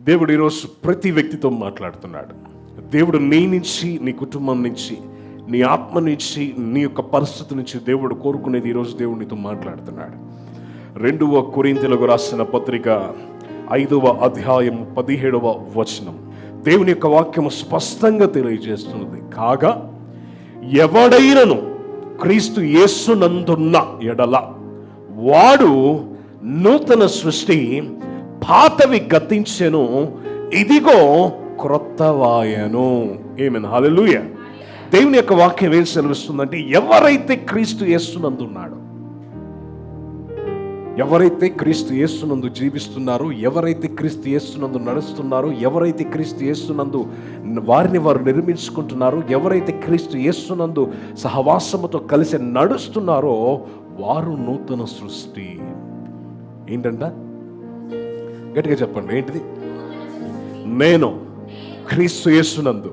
దేవుడు ఈరోజు ప్రతి వ్యక్తితో మాట్లాడుతున్నాడు. దేవుడు నీ నుంచి, నీ కుటుంబం నుంచి, నీ ఆత్మ నుంచి, నీ యొక్క పరిస్థితి నుంచి దేవుడు కోరుకునేది ఈరోజు దేవుడు నీతో మాట్లాడుతున్నాడు. 2వ కొరింథీయులకు రాసిన పత్రిక 5వ అధ్యాయం 17వ వచనం దేవుని యొక్క వాక్యము స్పష్టంగా తెలియజేస్తున్నది. కాగా ఎవడైనను క్రీస్తు యేసునందున్న ఎడల వాడు నూతన సృష్టి, పాతవి గతించెను, ఇదిగో క్రొత్తవాయను. ఆమేన్, హల్లెలూయా. దేవుని యొక్క వాక్యం ఏం సెలవిస్తుందంటే, ఎవరైతే క్రీస్తు యేసునందున్నాడో, ఎవరైతే క్రీస్తు యేసునందు జీవిస్తున్నారో, ఎవరైతే క్రీస్తు యేసునందు నడుస్తున్నారో, ఎవరైతే క్రీస్తు యేసునందు వారిని వారు నిర్మించుకుంటున్నారో, ఎవరైతే క్రీస్తు యేసునందు సహవాసముతో కలిసి నడుస్తున్నారో వారు నూతన సృష్టి. ఏంటంట? గట్టిగా చెప్పండి, ఏంటిది? నేను క్రీస్తు యేసునందు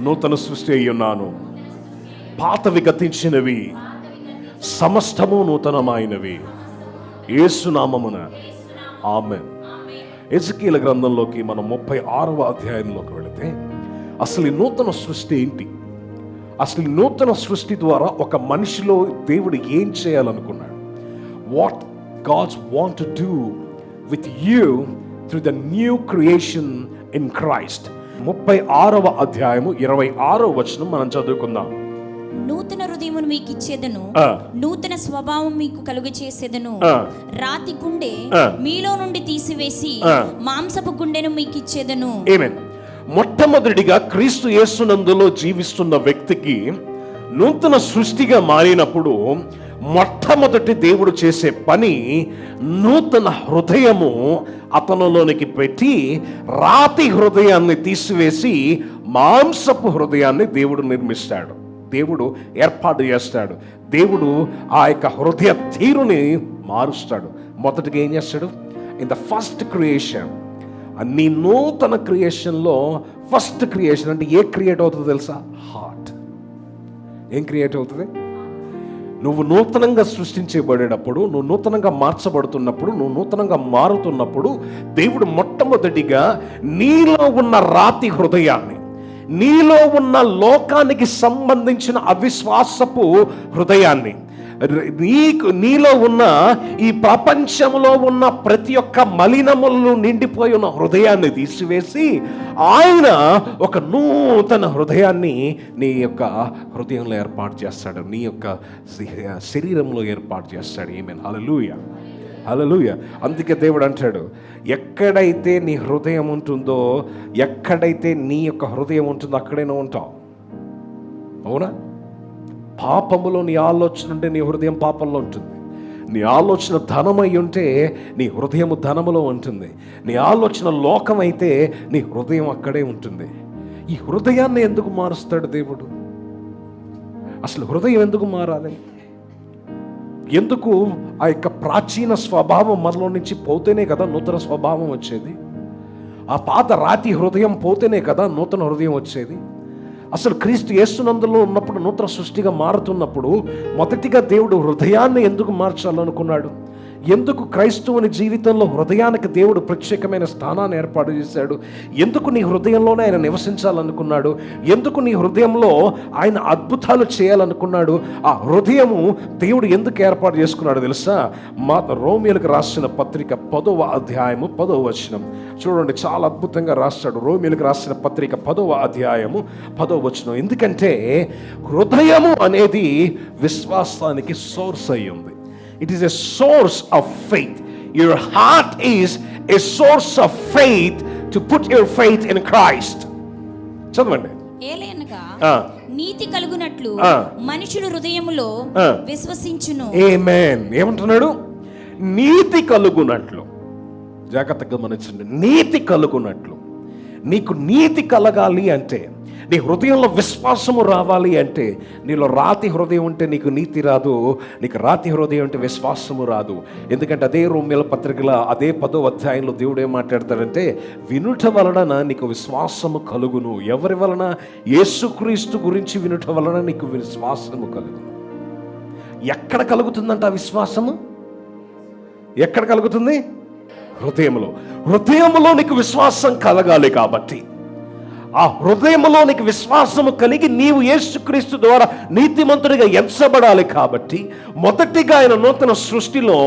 నూతన సృష్టి అయి ఉన్నాను, పాతవి గతించినవి, సమస్తము నూతనమైనవి, యేసు నామమున. ఆమేన్. ఎజెకీయెలు గ్రంథంలోకి మనం 36వ అధ్యాయంలోకి వెళితే అసలు ఈ నూతన సృష్టి ఏంటి? అసలు ఈ నూతన సృష్టి ద్వారా ఒక మనిషిలో దేవుడు ఏం చేయాలనుకున్నాడు? What God's want to do with you through the new creation in Christ. 36వ అధ్యాయము 26వ వచనం మనం చదువుకుందాం. నూతన హృదయమును మీకు ఇచ్చేదను, నూతన స్వభావం మీకు కలుగ చేసేదను, రాతి గుండె మీలో నుండి తీసివేసి మాంసపు గుండెను మీకు ఇచ్చేదను. ఆమేన్. మొట్టమొదటిగా క్రీస్తు యేసునందులో జీవిస్తున్న వ్యక్తికి నూతన సృష్టిగా మారినప్పుడు మొట్టమొదటి దేవుడు చేసే పని నూతన హృదయము అతనిలోనికి పెట్టి రాతి హృదయాన్ని తీసివేసి మాంసపు హృదయాన్ని దేవుడు నిర్మిస్తాడు, దేవుడు ఏర్పాటు చేస్తాడు. దేవుడు ఆ యొక్క హృదయ తీరుని మారుస్తాడు. మొదటిగా ఏం చేస్తాడు? ఇన్ ద ఫస్ట్ క్రియేషన్, అన్ని నూతన క్రియేషన్లో ఫస్ట్ క్రియేషన్ అంటే ఏ క్రియేట్ అవుతుందో తెలుసా? హార్ట్. ఏం క్రియేట్ అవుతుంది? నువ్వు నూతనంగా సృష్టించబడేటప్పుడు, నువ్వు నూతనంగా మార్చబడుతున్నప్పుడు, నువ్వు నూతనంగా మారుతున్నప్పుడు దేవుడు మొట్టమొదటిగా నీలో ఉన్న రాతి హృదయాన్ని, నీలో ఉన్న లోకానికి సంబంధించిన అవిశ్వాసపు హృదయాన్ని, నీలో ఉన్న ఈ ప్రపంచంలో ఉన్న ప్రతి ఒక్క మలినములను నిండిపోయి ఉన్న హృదయాన్ని తీసివేసి ఆయన ఒక నూతన హృదయాన్ని నీ యొక్క హృదయంలో ఏర్పాటు చేస్తాడు, నీ యొక్క శరీరంలో ఏర్పాటు చేస్తాడు. ఆమేన్, హల్లెలూయా, హల్లెలూయా. అందుకే దేవుడు అంటాడు, ఎక్కడైతే నీ హృదయం ఉంటుందో, ఎక్కడైతే నీ యొక్క హృదయం ఉంటుందో అక్కడే నువ్వు ఉంటావు. అవునా? పాపములో నీ ఆలోచన ఉంటే నీ హృదయం పాపంలో ఉంటుంది. నీ ఆలోచన ధనమై ఉంటే నీ హృదయము ధనములో ఉంటుంది. నీ ఆలోచన లోకం అయితే నీ హృదయం అక్కడే ఉంటుంది. ఈ హృదయాన్ని ఎందుకు మారుస్తాడు దేవుడు? అసలు హృదయం ఎందుకు మారాలి? ఎందుకు? ఆ యొక్క ప్రాచీన స్వభావం మనలో నుంచి పోతేనే కదా నూతన స్వభావం వచ్చేది. ఆ పాత రాతి హృదయం పోతేనే కదా నూతన హృదయం వచ్చేది. అసలు క్రీస్తు యేసునందులో ఉన్నప్పుడు, నూతన సృష్టిగా మారుతున్నప్పుడు మొదటిగా దేవుడు హృదయాన్ని ఎందుకు మార్చాలనుకున్నాడు? ఎందుకు క్రైస్తవుని జీవితంలో హృదయానికి దేవుడు ప్రత్యేకమైన స్థానాన్ని ఏర్పాటు చేశాడు? ఎందుకు నీ హృదయంలోనే ఆయన నివసించాలనుకున్నాడు? ఎందుకు నీ హృదయంలో ఆయన అద్భుతాలు చేయాలనుకున్నాడు? ఆ హృదయము దేవుడు ఎందుకు ఏర్పాటు చేసుకున్నాడు తెలుసా? రోమీయులకు రాసిన పత్రిక 10వ అధ్యాయము 10వ వచనం చూడండి, చాలా అద్భుతంగా రాస్తాడు. రోమీయులకు రాసిన పత్రిక 10వ అధ్యాయము 10వ వచనం. ఎందుకంటే హృదయము అనేది విశ్వాసానికి సోర్స్ అయి ఉంది. It is a source of faith. Your heart is a source of faith to put your faith in Christ. చదవండి. ఏలయనగా నీతి కలుగునట్లు మనుషుడు హృదయములో విశ్వసించును. ఆమేన్. ఏమంటున్నాడు? నీతి కలుగునట్లు. జాగ్రత్తగా గమనించండి. నీతి కలుగునట్లు. నీకు నీతి కలగాలి అంటే, నీ హృదయంలో విశ్వాసము రావాలి అంటే, నీలో రాతి హృదయం ఉంటే నీకు నీతి రాదు, నీకు రాతి హృదయం ఉంటే విశ్వాసము రాదు. ఎందుకంటే అదే రోమీయుల పత్రికల అదే 10వ అధ్యాయంలో దేవుడు ఏం మాట్లాడతాడంటే, వినుట వలన నీకు విశ్వాసము కలుగును. ఎవరి వలన? యేసుక్రీస్తు గురించి వినుట వలన నీకు విశ్వాసము కలుగును. ఎక్కడ కలుగుతుందంట ఆ విశ్వాసము? ఎక్కడ కలుగుతుంది? హృదయంలో నీకు విశ్వాసం కలగాలి. కాబట్టి ఆ హృదయంలో నీకు విశ్వాసము కలిగి నీవు యేసుక్రీస్తు ద్వారా నీతిమంతుడిగా ఎంచబడాలి. కాబట్టి మొదటిగా ఆయన నూతన సృష్టిలో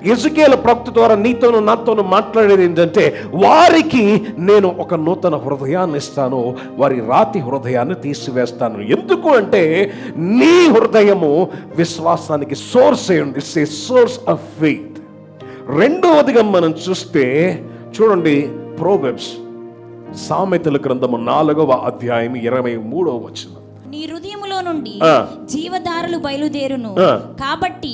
యెజెకీయేలు ప్రవక్త ద్వారా నీతోను నాతోను మాట్లాడేది ఏంటంటే, వారికి నేను ఒక నూతన హృదయాన్ని ఇస్తాను, వారి రాతి హృదయాన్ని తీసివేస్తాను. ఎందుకు అంటే నీ హృదయము విశ్వాసానికి సోర్స్ అయ్యండి. It's a source of faith. రెండవదిగా మనం చూస్తే చూడండి, ప్రోవెర్బ్స్ సామెతల గ్రంథము 4వ అధ్యాయం 23వ వచనం. నీ హృదయములో నుండి జీవధారలు బయలుదేరును, కాబట్టి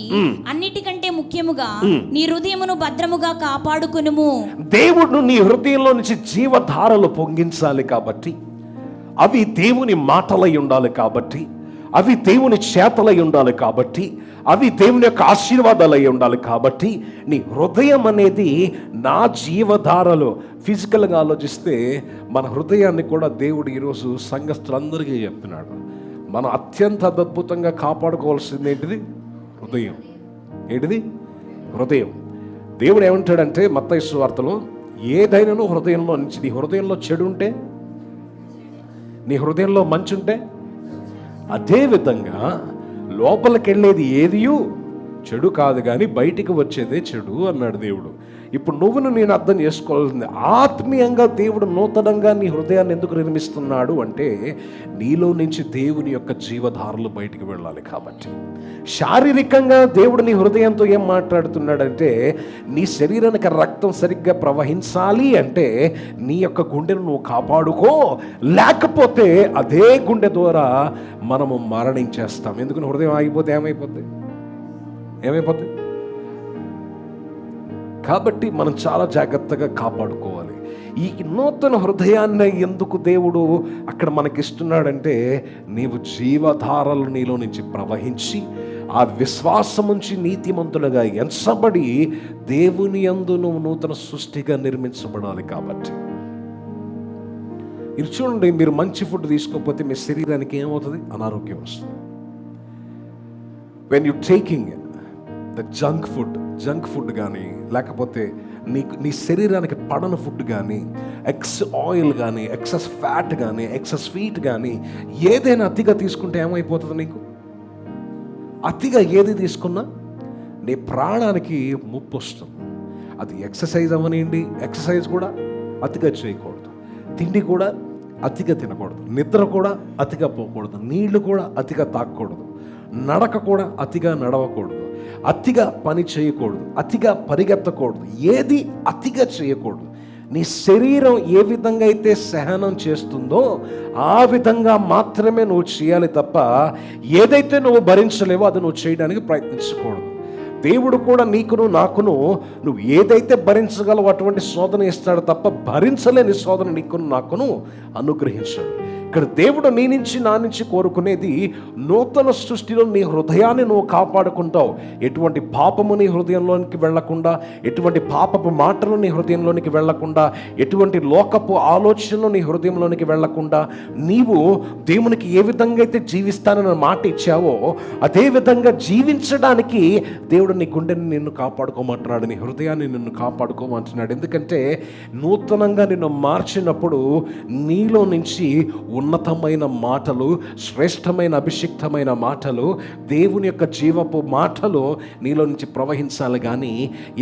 అన్నిటికంటే ముఖ్యముగా నీ హృదయమును భద్రముగా కాపాడుకొనుము. దేవుడు నీ హృదయంలో నుంచి జీవధారలు పొంగించాలి. కాబట్టి అవి దేవుని మాటలై ఉండాలి. కాబట్టి అవి దేవుని చేతలై ఉండాలి. కాబట్టి అవి దేవుని యొక్క ఆశీర్వాదాలు అయి ఉండాలి. కాబట్టి నీ హృదయం అనేది నా జీవధారలు. ఫిజికల్గా ఆలోచిస్తే మన హృదయాన్ని కూడా దేవుడు ఈరోజు సంఘస్థులందరికీ చెప్తున్నాడు. మనం అత్యంత అద్భుతంగా కాపాడుకోవాల్సింది ఏంటిది? హృదయం. ఏంటిది? హృదయం. దేవుడు ఏమంటాడంటే మత్తయి సువార్తలో, ఏదైనాను హృదయంలో నుంచి, నీ హృదయంలో చెడు ఉంటే, నీ హృదయంలో మంచి ఉంటే, అదేవిధంగా లోపలికి వెళ్ళేది ఏదియూ చెడు కాదు, కానీ బయటికి వచ్చేదే చెడు అన్నాడు దేవుడు. ఇప్పుడు నువ్వును నేను అర్థం చేసుకోవాల్సింది, ఆత్మీయంగా దేవుడు నూతనంగా నీ హృదయాన్ని ఎందుకు నిర్మిస్తున్నాడు అంటే, నీలో నుంచి దేవుని యొక్క జీవధారలు బయటికి వెళ్ళాలి. కాబట్టి శారీరకంగా దేవుడు నీ హృదయంతో ఏం మాట్లాడుతున్నాడంటే, నీ శరీరానికి రక్తం సరిగ్గా ప్రవహించాలి అంటే నీ యొక్క గుండెను నువ్వు కాపాడుకో, లేకపోతే అదే గుండె ద్వారా మనము మరణించేస్తాం. ఎందుకని హృదయం ఆగిపోతే ఏమైపోద్ది? కాబట్టి మనం చాలా జాగ్రత్తగా కాపాడుకోవాలి. ఈ నూతన హృదయాన్ని ఎందుకు దేవుడు అక్కడ మనకిస్తున్నాడంటే, నీవు జీవధారలు నీలో నుంచి ప్రవహించి ఆ విశ్వాసం నుంచి నీతిమంతులుగా ఎంచబడి దేవుని యందు నువ్వు నూతన సృష్టిగా నిర్మించబడాలి. కాబట్టి ఇది చూడండి, మీరు మంచి ఫుడ్ తీసుకోకపోతే మీ శరీరానికి ఏమవుతుంది? అనారోగ్యం వస్తుంది. When you taking the junk food కానీ, లేకపోతే నీ శరీరానికి పడని ఫుడ్ కానీ, ఆయిల్ కానీ, ఎక్సెస్ ఫ్యాట్ కానీ, ఎక్సెస్ స్వీట్ కానీ, ఏదైనా అతిగా తీసుకుంటే ఏమైపోతుంది? నీకు అతిగా ఏది తీసుకున్నా నీ ప్రాణానికి ముప్పు వస్తుంది. అది ఎక్సర్సైజ్ అవనివ్వండి, ఎక్సర్సైజ్ కూడా అతిగా చేయకూడదు, తిండి కూడా అతిగా తినకూడదు, నిద్ర కూడా అతిగా పోకూడదు, నీళ్లు కూడా అతిగా తాగకూడదు, నడక కూడా అతిగా నడవకూడదు, అతిగా పని చేయకూడదు, అతిగా పరిగెత్తకూడదు, ఏది అతిగా చేయకూడదు. నీ శరీరం ఏ విధంగా అయితే సహనం చేస్తుందో ఆ విధంగా మాత్రమే నువ్వు చేయాలి తప్ప ఏదైతే నువ్వు భరించలేవో అది నువ్వు చేయడానికి ప్రయత్నించకూడదు. దేవుడు కూడా నీకును నాకును నువ్వు ఏదైతే భరించగలవో అటువంటి శోధన ఇస్తాడు తప్ప భరించలేని శోధన నీకును నాకును అనుగ్రహించాడు. ఇక్కడ దేవుడు నీ నుంచి నా నుంచి కోరుకునేది, నూతన సృష్టిలో నీ హృదయాన్ని నువ్వు కాపాడుకుంటావు. ఎటువంటి పాపము నీ హృదయంలోనికి వెళ్లకుండా, ఎటువంటి పాపపు మాటలు నీ హృదయంలోనికి వెళ్లకుండా, ఎటువంటి లోకపు ఆలోచనలు నీ హృదయంలోనికి వెళ్లకుండా, నీవు దేవునికి ఏ విధంగా అయితే జీవిస్తానన్న మాట ఇచ్చావో అదే విధంగా జీవించడానికి దేవుడు నీ గుండెని నిన్ను కాపాడుకోమంటున్నాడు, నీ హృదయాన్ని నిన్ను కాపాడుకోమంటున్నాడు. ఎందుకంటే నూతనంగా నిన్ను మార్చినప్పుడు నీలో నుంచి ఉన్నతమైన మాటలు, శ్రేష్టమైన అభిషిక్తమైన మాటలు, దేవుని యొక్క జీవపు మాటలు నీలో నుంచి ప్రవహించాలి. కానీ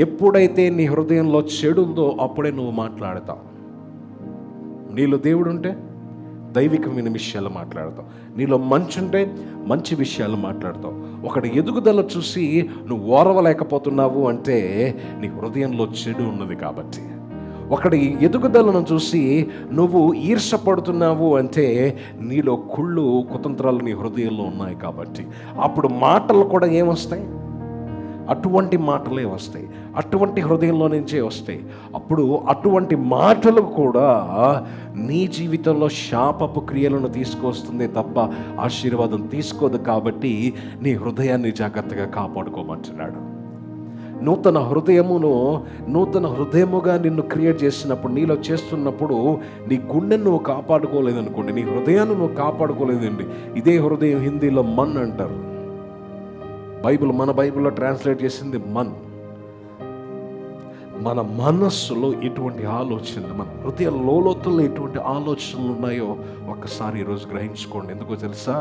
ఎప్పుడైతే నీ హృదయంలో చెడు ఉందో అప్పుడే నువ్వు మాట్లాడతావు. నీలో దేవుడు ఉంటే దైవికమైన విషయాలు మాట్లాడతావు, నీలో మంచి ఉంటే మంచి విషయాలు మాట్లాడతావు. ఒకటి ఎదుగుదల చూసి నువ్వు ఓర్వలేకపోతున్నావు అంటే నీ హృదయంలో చెడు ఉన్నది. కాబట్టి ఒకటి ఎదుగుదలను చూసి నువ్వు ఈర్షపడుతున్నావు అంటే నీలో కుళ్ళు కుతంత్రాలు నీ హృదయంలో ఉన్నాయి. కాబట్టి అప్పుడు మాటలు కూడా ఏమొస్తాయి? అటువంటి మాటలే వస్తాయి, అటువంటి హృదయంలో నుంచే వస్తాయి. అప్పుడు అటువంటి మాటలు కూడా నీ జీవితంలో శాపపు క్రియలను తీసుకొస్తుంది తప్ప ఆశీర్వాదం తీసుకోదు. కాబట్టి నీ హృదయాన్ని జాగ్రత్తగా కాపాడుకోమంటున్నాడు. నూతన హృదయముగా నిన్ను క్రియేట్ చేసినప్పుడు, నీలో చేస్తున్నప్పుడు నీ గుండెను నువ్వు కాపాడుకోలేదనుకోండి, నీ హృదయాన్ని నువ్వు కాపాడుకోలేదండి. ఇదే హృదయం హిందీలో మన్ అంటారు. మన బైబిల్లో ట్రాన్స్లేట్ చేసింది మన్. మన మనస్సులో ఎటువంటి ఆలోచనలు, మన హృదయ లోతుల్లో ఎటువంటి ఆలోచనలు ఉన్నాయో ఒక్కసారి ఈరోజు గ్రహించుకోండి. ఎందుకో తెలుసా?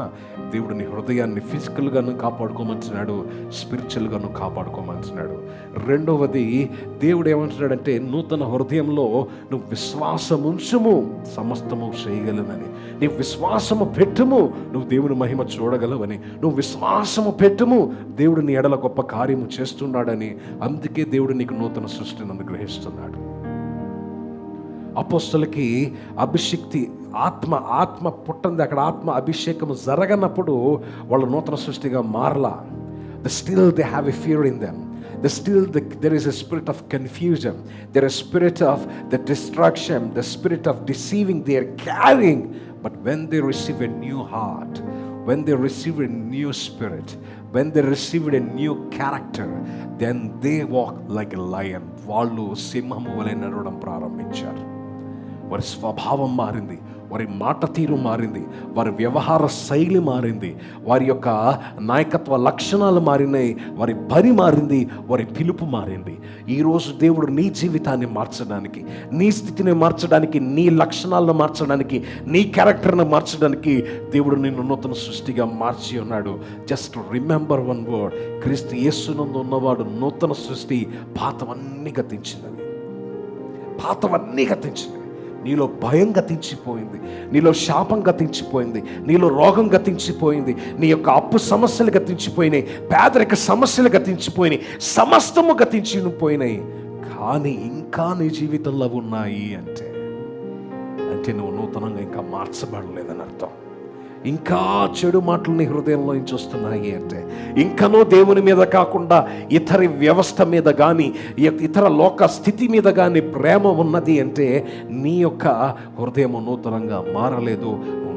దేవుడు నీ హృదయాన్ని ఫిజికల్గాను కాపాడుకోమంటున్నాడు, స్పిరిచువల్గాను కాపాడుకోమంటున్నాడు. రెండవది, దేవుడు ఏమంటున్నాడంటే నూతన హృదయంలో నువ్వు విశ్వాసం ఉంచుము, సమస్తము చేయగలనని. నీ విశ్వాసము పెట్టుము, నువ్వు దేవుని మహిమ చూడగలవని. నువ్వు విశ్వాసము పెట్టుము, దేవుడు నీ ఎడల గొప్ప కార్యము చేస్తున్నాడని. అందుకే దేవుడు నీకు నూతన సృష్టిని అనుగ్రహిస్తున్నాడు. అపోస్తలులకి అభిషక్తి ఆత్మ పుట్టింది, అక్కడ ఆత్మ అభిషేకము జరగనప్పుడు వాళ్ళు నూతన సృష్టిగా మారలా. Still they have a fear in them. There is a spirit of confusion. There is a spirit of the destruction, the spirit of deceiving they are carrying. But when they receive a new heart, when they receive a new spirit, when they receive a new character, then they walk like a lion. వాళ్ళు సింహము వలె నడవడం ప్రారంభించారు. వారి స్వభావం మారింది, వారి మాట తీరు మారింది, వారి వ్యవహార శైలి మారింది, వారి యొక్క నాయకత్వ లక్షణాలు మారినాయి, వారి పని మారింది, వారి పిలుపు మారింది. ఈరోజు దేవుడు నీ జీవితాన్ని మార్చడానికి, నీ స్థితిని మార్చడానికి, నీ లక్షణాలను మార్చడానికి, నీ క్యారెక్టర్ని మార్చడానికి దేవుడు నిన్ను నూతన సృష్టిగా మార్చి ఉన్నాడు. జస్ట్ రిమెంబర్ వన్ వర్డ్, క్రీస్తు యేసునందు ఉన్నవాడు నూతన సృష్టి. పాతవన్నీ గతించినవి. నీలో భయం గతించిపోయింది, నీలో శాపం గతించిపోయింది, నీలో రోగం గతించిపోయింది, నీ యొక్క అప్పు సమస్యలు గతించిపోయినాయి, పేదరిక సమస్యలు గతించిపోయినాయి, సమస్తము గతించిపోయినాయి. కానీ ఇంకా నీ జీవితంలో ఉన్నాయి అంటే నువ్వు నూతనంగా ఇంకా మార్చబడలేదని అర్థం. ఇంకా చెడు మాటలు నీ హృదయంలో నుంచి వస్తున్నాయి అంటే, ఇంకనూ దేవుని మీద కాకుండా ఇతర వ్యవస్థ మీద కానీ ఇతర లోక స్థితి మీద కానీ ప్రేమ ఉన్నది అంటే నీ యొక్క హృదయం నూతనంగా మారలేదు,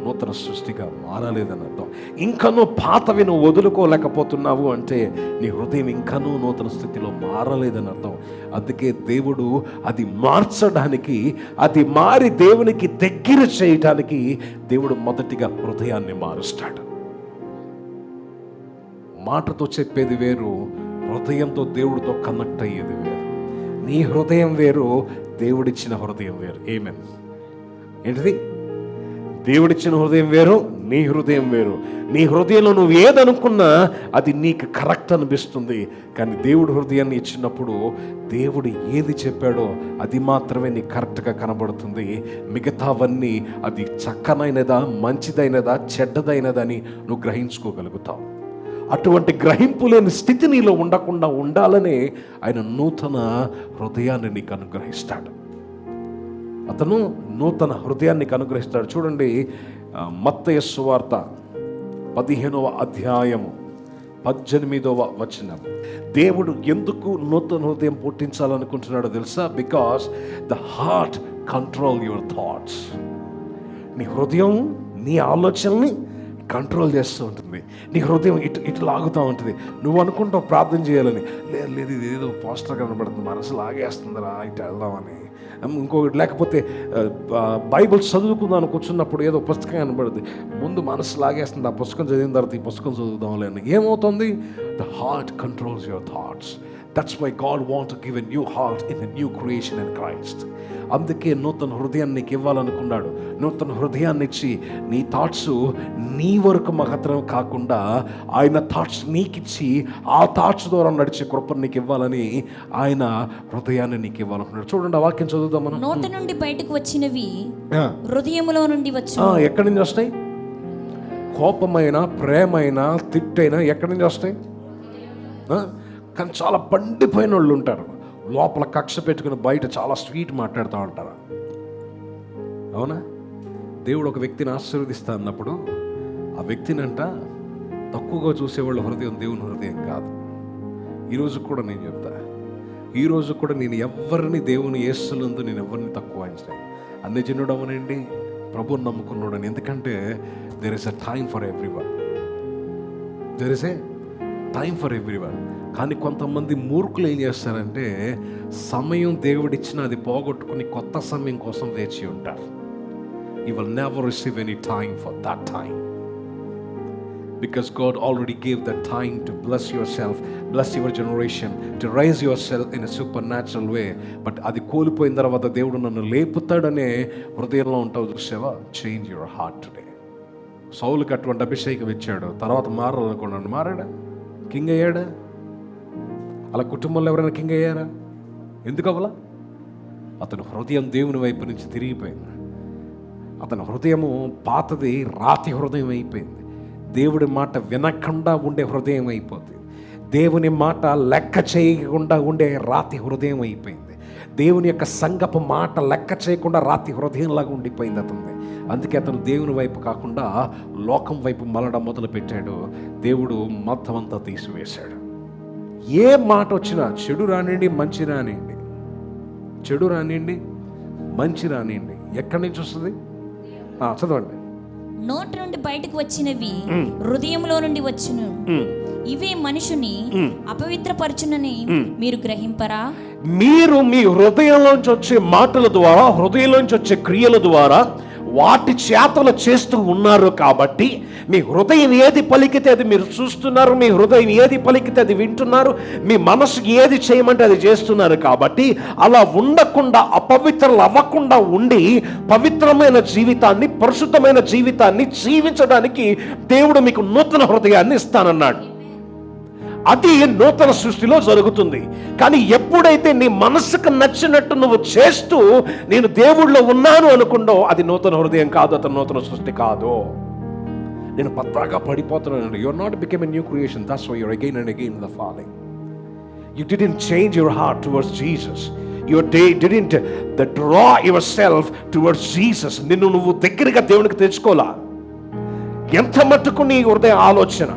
నూతన సృష్టిగా మారలేదని అర్థం. ఇంకనూ పాతవి నువ్వు వదులుకోలేకపోతున్నావు అంటే నీ హృదయం ఇంకనూ నూతన స్థితిలో మారలేదని అర్థం. అందుకే దేవుడు అది మార్చడానికి, అది మారి దేవునికి దగ్గర చేయటానికి దేవుడు మొదటిగా హృదయాన్ని మారుస్తాడు. మాటతో చెప్పేది వేరు, హృదయంతో దేవుడితో కనెక్ట్ అయ్యేది వేరు. నీ హృదయం వేరు, దేవుడిచ్చిన హృదయం వేరు. ఆమేన్. ఏంటిది? దేవుడిచ్చిన హృదయం వేరు, నీ హృదయం వేరు. నీ హృదయంలో నువ్వు ఏదనుకున్నా అది నీకు కరెక్ట్ అనిపిస్తుంది. కానీ దేవుడు హృదయాన్ని ఇచ్చినప్పుడు దేవుడు ఏది చెప్పాడో అది మాత్రమే నీకు కరెక్ట్గా కనబడుతుంది. మిగతావన్నీ అది చక్కనైనదా, మంచిదైనదా, చెడ్డదైనదని నువ్వు గ్రహించుకోగలుగుతావు. అటువంటి గ్రహింపు లేని స్థితి నీలో ఉండకుండా ఉండాలనే ఆయన నూతన హృదయాన్ని నీకు అనుగ్రహిస్తాడు. అతను నూతన హృదయాన్ని అనుగ్రహిస్తాడు. చూడండి, మత్తయి సువార్త 15వ అధ్యాయము 18వ వచనం. దేవుడు ఎందుకు నూతన హృదయం పుట్టించాలనుకుంటున్నాడో తెలుసా? Because the heart control your thoughts. నీ హృదయం నీ ఆలోచనల్ని కంట్రోల్ చేస్తూ ఉంటుంది. నీ హృదయం ఇటు లాగుతూ ఉంటుంది. నువ్వు అనుకుంటావు ప్రార్థన చేయాలని, లేదు ఇది ఏదో పోస్టర్ కనబడుతుంది, మనసు లాగేస్తుందిరా ఇటు వెళ్దామని. ఇంకొకటి, లేకపోతే బైబిల్ చదువుకుందాను కూర్చున్నప్పుడు ఏదో పుస్తకం కనబడుతుంది, ముందు మనసు లాగేస్తుంది, ఆ పుస్తకం చదివిన తర్వాత ఈ పుస్తకం చదువుదాంలే అని. ఏమవుతుంది? The heart controls your thoughts. That's why God wants to give a new heart in a new creation in Christ. అందుకే నూతన హృదయాన్ని నీకు ఇవ్వాలనుకున్నాడు. నూతన హృదయాన్ని ఇచ్చి నీ థాట్స్ నీ వరకు మాత్రం కాకుండా ఆయన థాట్స్ నీకిచ్చి ఆ థాట్స్ ద్వారా నడిచే కృపను నీకు ఇవ్వాలని ఆయన హృదయాన్ని నీకు ఇవ్వాలనుకున్నాడు. చూడండి, ఆ వాక్యం చదువుదాం మనం. నోటి నుండి బయటకు వచ్చినవి హృదయములో నుండి వచ్చి. ఎక్కడి నుంచి వస్తాయి? కోపమైన, ప్రేమైన, తిట్టైనా ఎక్కడి నుంచి వస్తాయి? కానీ చాలా పండిపోయిన వాళ్ళు ఉంటారు, లోపల కక్ష పెట్టుకుని బయట చాలా స్వీట్ మాట్లాడుతూ ఉంటారు. అవునా? దేవుడు ఒక వ్యక్తిని ఆశీర్వదిస్తా అన్నప్పుడు ఆ వ్యక్తినంట తక్కువగా చూసేవాళ్ళ హృదయం దేవుని హృదయం కాదు. ఈరోజు కూడా నేను చెప్తా, ఈరోజు కూడా నేను ఎవరిని దేవుని యేసునందు నేను ఎవరిని తక్కువ అంచనా. అన్ని జనుడు అవనండి, ప్రభువుని నమ్ముకున్నాడని. ఎందుకంటే there is a time for everyone. There is a time for everyone. కానీ కొంతమంది మూర్ఖులు ఏం చేస్తారంటే సమయం దేవుడిచ్చిన అది పోగొట్టుకుని కొత్త సమయం కోసం వేచి ఉంటారు. You will never receive any time for that time. Because God already gave that time to bless yourself, bless your generation, to raise yourself in a supernatural way. But అది కోల్పోయిన తర్వాత దేవుడు నన్ను లేపుతాడనే హృదయంలో ఉంటావు చూసావా? Change your heart today. సౌలుకి అటువంటి అభిషేకం ఇచ్చాడు, తర్వాత మారాలనుకున్నాడు, మారాడా? కింగ్ అయ్యాడా? అలా కుటుంబంలో ఎవరైనా కింగ్ అయ్యారా? ఎందుకు అవ్వలా? అతని హృదయం దేవుని వైపు నుంచి తిరిగిపోయింది. అతని హృదయము పాతది రాతి హృదయం అయిపోయింది. దేవుడి మాట వినకుండా ఉండే హృదయం అయిపోతుంది. దేవుని మాట లెక్క చేయకుండా ఉండే రాతి హృదయం అయిపోయింది. దేవుని యొక్క సంగపు మాట లెక్క చేయకుండా రాతి హృదయంలాగా ఉండిపోయింది అతనిది. అందుకే అతను దేవుని వైపు కాకుండా లోకం వైపు మలడం మొదలు పెట్టాడు. దేవుడు మొత్తం అంతా తీసివేశాడు. ఏ మాట వచ్చినా, చెడు రానివ్వండి మంచి రానివ్వండి, చెడు రానివ్వండి మంచి రానివ్వండి, ఎక్కడి నుంచి వస్తుంది? చదవండి. నోటి నుండి బయటకు వచ్చినవి హృదయంలో నుండి వచ్చును, ఇవే మనుషుని అపవిత్రపరచునని మీరు గ్రహింపరా? మీరు మీ హృదయంలోంచి వచ్చే మాటల ద్వారా, హృదయంలోంచి వచ్చే క్రియల ద్వారా వాటి చేతలు చేస్తూ ఉన్నారు. కాబట్టి మీ హృదయం ఏది పలికితే అది మీరు చూస్తున్నారు, మీ హృదయం ఏది పలికితే అది వింటున్నారు, మీ మనసు ఏది చేయమంటే అది చేస్తున్నారు. కాబట్టి అలా ఉండకుండా, అపవిత్రలు అవ్వకుండా ఉండి పవిత్రమైన జీవితాన్ని, పరిశుద్ధమైన జీవితాన్ని జీవించడానికి దేవుడు మీకు నూతన హృదయాన్ని ఇస్తానన్నాడు. అది నూతన సృష్టిలో జరుగుతుంది. కానీ ఎప్పుడైతే నీ మనసుకు నచ్చినట్టు నువ్వు చేస్తూ నేను దేవుళ్ళో ఉన్నాను అనుకుంటో అది నూతన హృదయం కాదు, అతను నూతన సృష్టి కాదు. నేను పత్రాగా పడిపోతున్నాను. You are not become a new creation. That's why you are again and again in the falling. You didn't change your heart towards Jesus. You didn't draw yourself towards Jesus. నిన్ను నువ్వు దగ్గరగా దేవునికి తెచ్చుకోలా. ఎంత మట్టుకు నీ హృదయ ఆలోచన,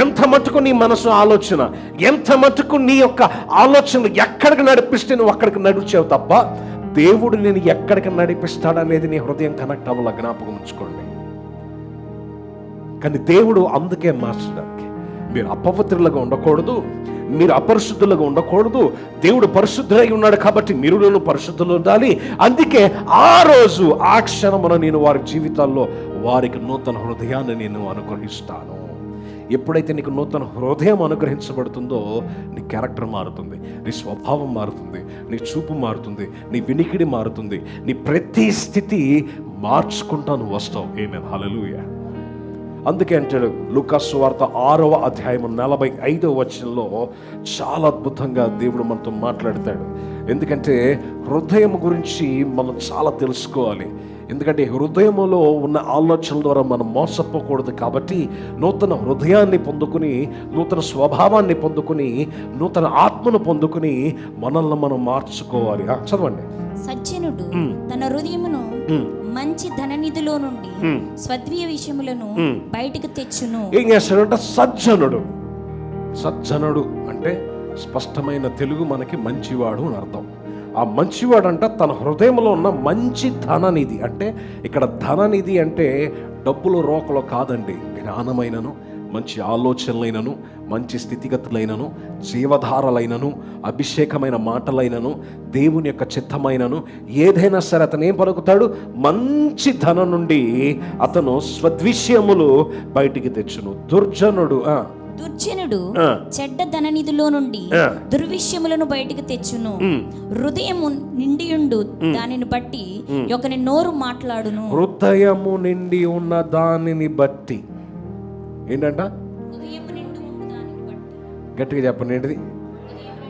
ఎంత మట్టుకు నీ మనసు ఆలోచన, ఎంత మట్టుకు నీ యొక్క ఆలోచన ఎక్కడికి నడిపిస్తే నువ్వు అక్కడికి నడిచావు తప్ప దేవుడు నేను ఎక్కడికి నడిపిస్తాడనేది నీ హృదయం కనెక్ట్ అవ్వాల. జ్ఞాపకం ఉంచుకోండి. కానీ దేవుడు అందుకే మార్చడానికి, మీరు అపవిత్రులుగా ఉండకూడదు, మీరు అపరిశుద్ధులుగా ఉండకూడదు. దేవుడు పరిశుద్ధులై ఉన్నాడు కాబట్టి మీరు పరిశుద్ధులు ఉండాలి. అందుకే ఆ రోజు, ఆ క్షణమున నేను వారి జీవితాల్లో వారికి నూతన హృదయాన్ని నేను అనుగ్రహిస్తాను. ఎప్పుడైతే నీకు నూతన హృదయం అనుగ్రహించబడుతుందో నీ క్యారెక్టర్ మారుతుంది, నీ స్వభావం మారుతుంది, నీ చూపు మారుతుంది, నీ వినికిడి మారుతుంది, నీ ప్రతి స్థితి మార్చుకుంటా నువ్వు వస్తావు. ఆమేన్, హల్లెలూయా. అందుకే అంటాడు లూకా సువార్త 6వ అధ్యాయం 45వ వచనంలో చాలా అద్భుతంగా దేవుడు మనతో మాట్లాడతాడు. ఎందుకంటే హృదయం గురించి మనం చాలా తెలుసుకోవాలి. ఎందుకంటే హృదయంలో ఉన్న ఆలోచనల ద్వారా మనం మోసపోకూడదు. కాబట్టి నూతన హృదయాన్ని పొందుకుని, నూతన స్వభావాన్ని పొందుకుని, నూతన ఆత్మను పొందుకుని మనల్ని మనం మార్చుకోవాలి. చదవండి. సజ్జనుడు తన హృదయమును మంచి ధననిధిలో నుండి స్వద్వీయ విషయములను బయటకు తెచ్చును. ఏం చేస్తాడంటే సజ్జనుడు. సజ్జనుడు అంటే స్పష్టమైన తెలుగు మనకి మంచివాడు అని అర్థం. ఆ మంచివాడు అంట తన హృదయంలో ఉన్న మంచి ధననిధి. అంటే ఇక్కడ ధననిధి అంటే డబ్బులు రోకలో కాదండి. జ్ఞానమైనను, మంచి ఆలోచనలైనను, మంచి స్థితిగతులైనను, జీవధారలైనను, అభిషేకమైన మాటలైనను, దేవుని యొక్క చిత్తమైనను ఏదైనా సరే అతను ఏం పలుకుతాడు? మంచి ధనం నుండి అతను స్వద్విషయములు బయటికి తెచ్చును. దుర్జనుడు చెడ్డ ధననిధిలో నుండి దుర్విషయములను బయటికి తెచ్చును. హృదయము నిండియుండు దానిని బట్టి ఒకని నోరు మాట్లాడును. హృదయము నిండి ఉన్న దానిని బట్టి ఏంటంట? గట్టిగా చెప్పండి, ఏంటిది?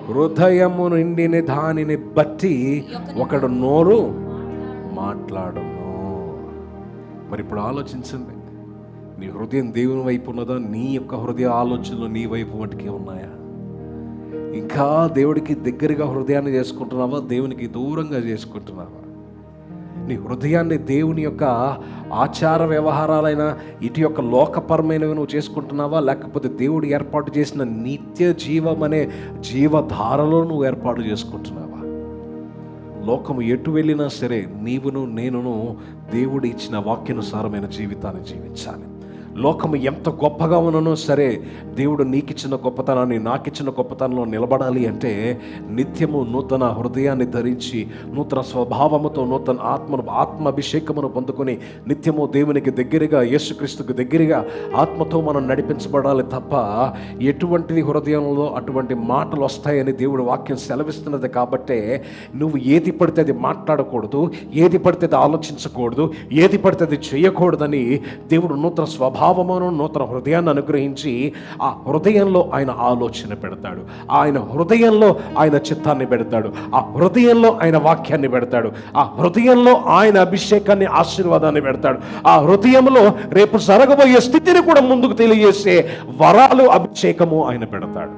హృదయము నిండిన దానిని బట్టి ఒకడు నోరు మాట్లాడును. మరి ఇప్పుడు ఆలోచించండి, నీ హృదయం దేవుని వైపు ఉన్నదా? నీ యొక్క హృదయ ఆలోచనలు నీ వైపు మటుకే ఉన్నాయా? ఇంకా దేవుడికి దగ్గరగా హృదయాన్ని చేసుకుంటున్నావా? దేవునికి దూరంగా చేసుకుంటున్నావా? నీ హృదయాన్ని దేవుని యొక్క ఆచార వ్యవహారాలైన ఇటు యొక్క లోకపరమైనవి నువ్వు చేసుకుంటున్నావా? లేకపోతే దేవుడు ఏర్పాటు చేసిన నిత్య జీవం అనే జీవధారలో నువ్వు ఏర్పాటు చేసుకుంటున్నావా? లోకము ఎటు వెళ్ళినా సరే నీవును నేనును దేవుడు ఇచ్చిన వాక్యానుసారమైన జీవితాన్ని జీవించాలి. లోకము ఎంత గొప్పగా ఉన్ననో సరే, దేవుడు నీకిచ్చిన గొప్పతనాన్ని, నాకిచ్చిన గొప్పతనంలో నిలబడాలి అంటే నిత్యము నూతన హృదయాన్ని ధరించి, నూతన స్వభావముతో, నూతన ఆత్మాభిషేకమును పొందుకొని నిత్యము దేవునికి దగ్గరగా, యేసుక్రీస్తుకు దగ్గరగా ఆత్మతో మనం నడిపించబడాలి తప్ప ఎటువంటిది హృదయంలో అటువంటి మాటలు వస్తాయని దేవుడు వాక్యం సెలవిస్తున్నది. కాబట్టే నువ్వు ఏది పడితే అది మాట్లాడకూడదు, ఏది పడితే అది ఆలోచించకూడదు, ఏది పడితే అది చేయకూడదని దేవుడు నూతన స్వభావమును, నూతన హృదయాన్ని అనుగ్రహించి ఆ హృదయంలో ఆయన ఆలోచన పెడతాడు, ఆయన హృదయంలో ఆయన చిత్తాన్ని పెడతాడు, ఆ హృదయంలో ఆయన వాక్యాన్ని పెడతాడు, ఆ హృదయంలో ఆయన అభిషేకాన్ని, ఆశీర్వాదాన్ని పెడతాడు, ఆ హృదయంలో రేపు జరగబోయే స్థితిని కూడా ముందుకు తెలియజేసే వరాలు, అభిషేకము ఆయన పెడతాడు.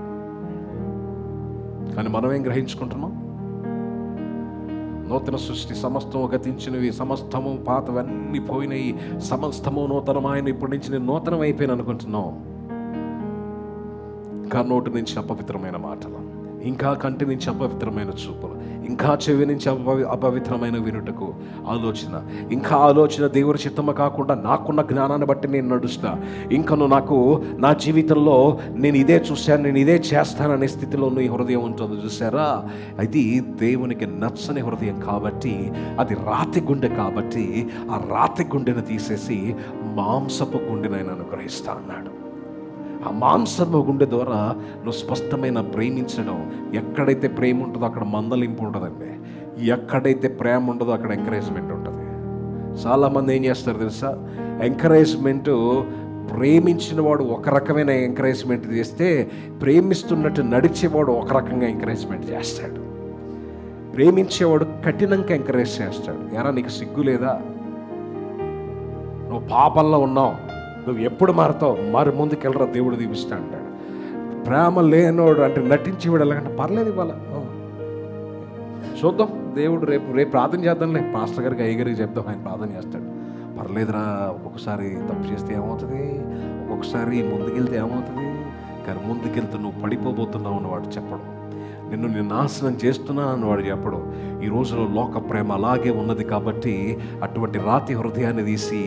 కానీ మనం ఏం గ్రహించుకుంటున్నాం? నూతన సృష్టి, సమస్తము గతించినవి, సమస్తము పాతవన్నీ పోయినాయి, సమస్తము నూతనమైన, ఇప్పటి నుంచి నేను నూతనం అయిపోయాను అనుకుంటున్నాం. ఇంకా నోటి నుంచి అపవిత్రమైన మాటలు, ఇంకా కంటి నుంచి అపవిత్రమైన చూపులు, ఇంకా చెవి నుంచి అపవిత్రమైన వినుటకు ఆలోచన, ఇంకా ఆలోచన దేవుని చిత్తము కాకుండా నాకున్న జ్ఞానాన్ని బట్టి నేను నడుస్తా, ఇంకను నాకు నా జీవితంలో నేను ఇదే చూశాను, నేను ఇదే చేస్తాననే స్థితిలో నీ హృదయం ఉంటుంది. చూసారా, అది దేవునికి నచ్చని హృదయం కాబట్టి, అది రాతి గుండె కాబట్టి, ఆ రాతి గుండెను తీసేసి మాంసపు గుండెను ఆయన అనుగ్రహిస్తా అన్నాడు. ఆ మాంసము గుండె ద్వారా నువ్వు స్పష్టమైన ప్రేమించడం. ఎక్కడైతే ప్రేమ ఉంటుందో అక్కడ మందలింపు ఉంటుందండి, ఎక్కడైతే ప్రేమ ఉండదో అక్కడ ఎంకరేజ్మెంట్ ఉంటుంది. చాలామంది ఏం చేస్తారు తెలుసా? ఎంకరేజ్మెంట్, ప్రేమించిన వాడు ఒక రకమైన ఎంకరేజ్మెంట్ చేస్తే, ప్రేమిస్తున్నట్టు నడిచేవాడు ఒక రకంగా ఎంకరేజ్మెంట్ చేస్తాడు. ప్రేమించేవాడు కఠినంగా ఎంకరేజ్ చేస్తాడు. ఎరా నీకు సిగ్గు లేదా? నువ్వు పాపంలో ఉన్నావు, నువ్వు ఎప్పుడు మారుతావు, మారి ముందుకెళ్ళరా, దేవుడు దీవిస్తా అంటాడు. ప్రేమ లేనోడు అంటే నటించేవాడు ఎలాగంటే పర్లేదు, ఇవాళ చూద్దాం, దేవుడు రేపు ప్రార్థన చేద్దాంలే, పాస్టర్ గారికి, అయ్యగారికి చెప్దాం, ఆయన ప్రార్థన చేస్తాడు. పర్లేదురా, ఒక్కొక్కసారి తప్పు చేస్తే ఏమవుతుంది, ఒక్కొక్కసారి ముందుకెళ్తే ఏమవుతుంది, కానీ ముందుకెళ్తే నువ్వు పడిపోబోతున్నావు అన్నవాడు చెప్పడం, నిన్ను నాశనం చేస్తున్నా అన్నవాడు చెప్పడం. ఈ రోజులో లోక ప్రేమ అలాగే ఉన్నది కాబట్టి అటువంటి రాతి హృదయాన్ని తీసి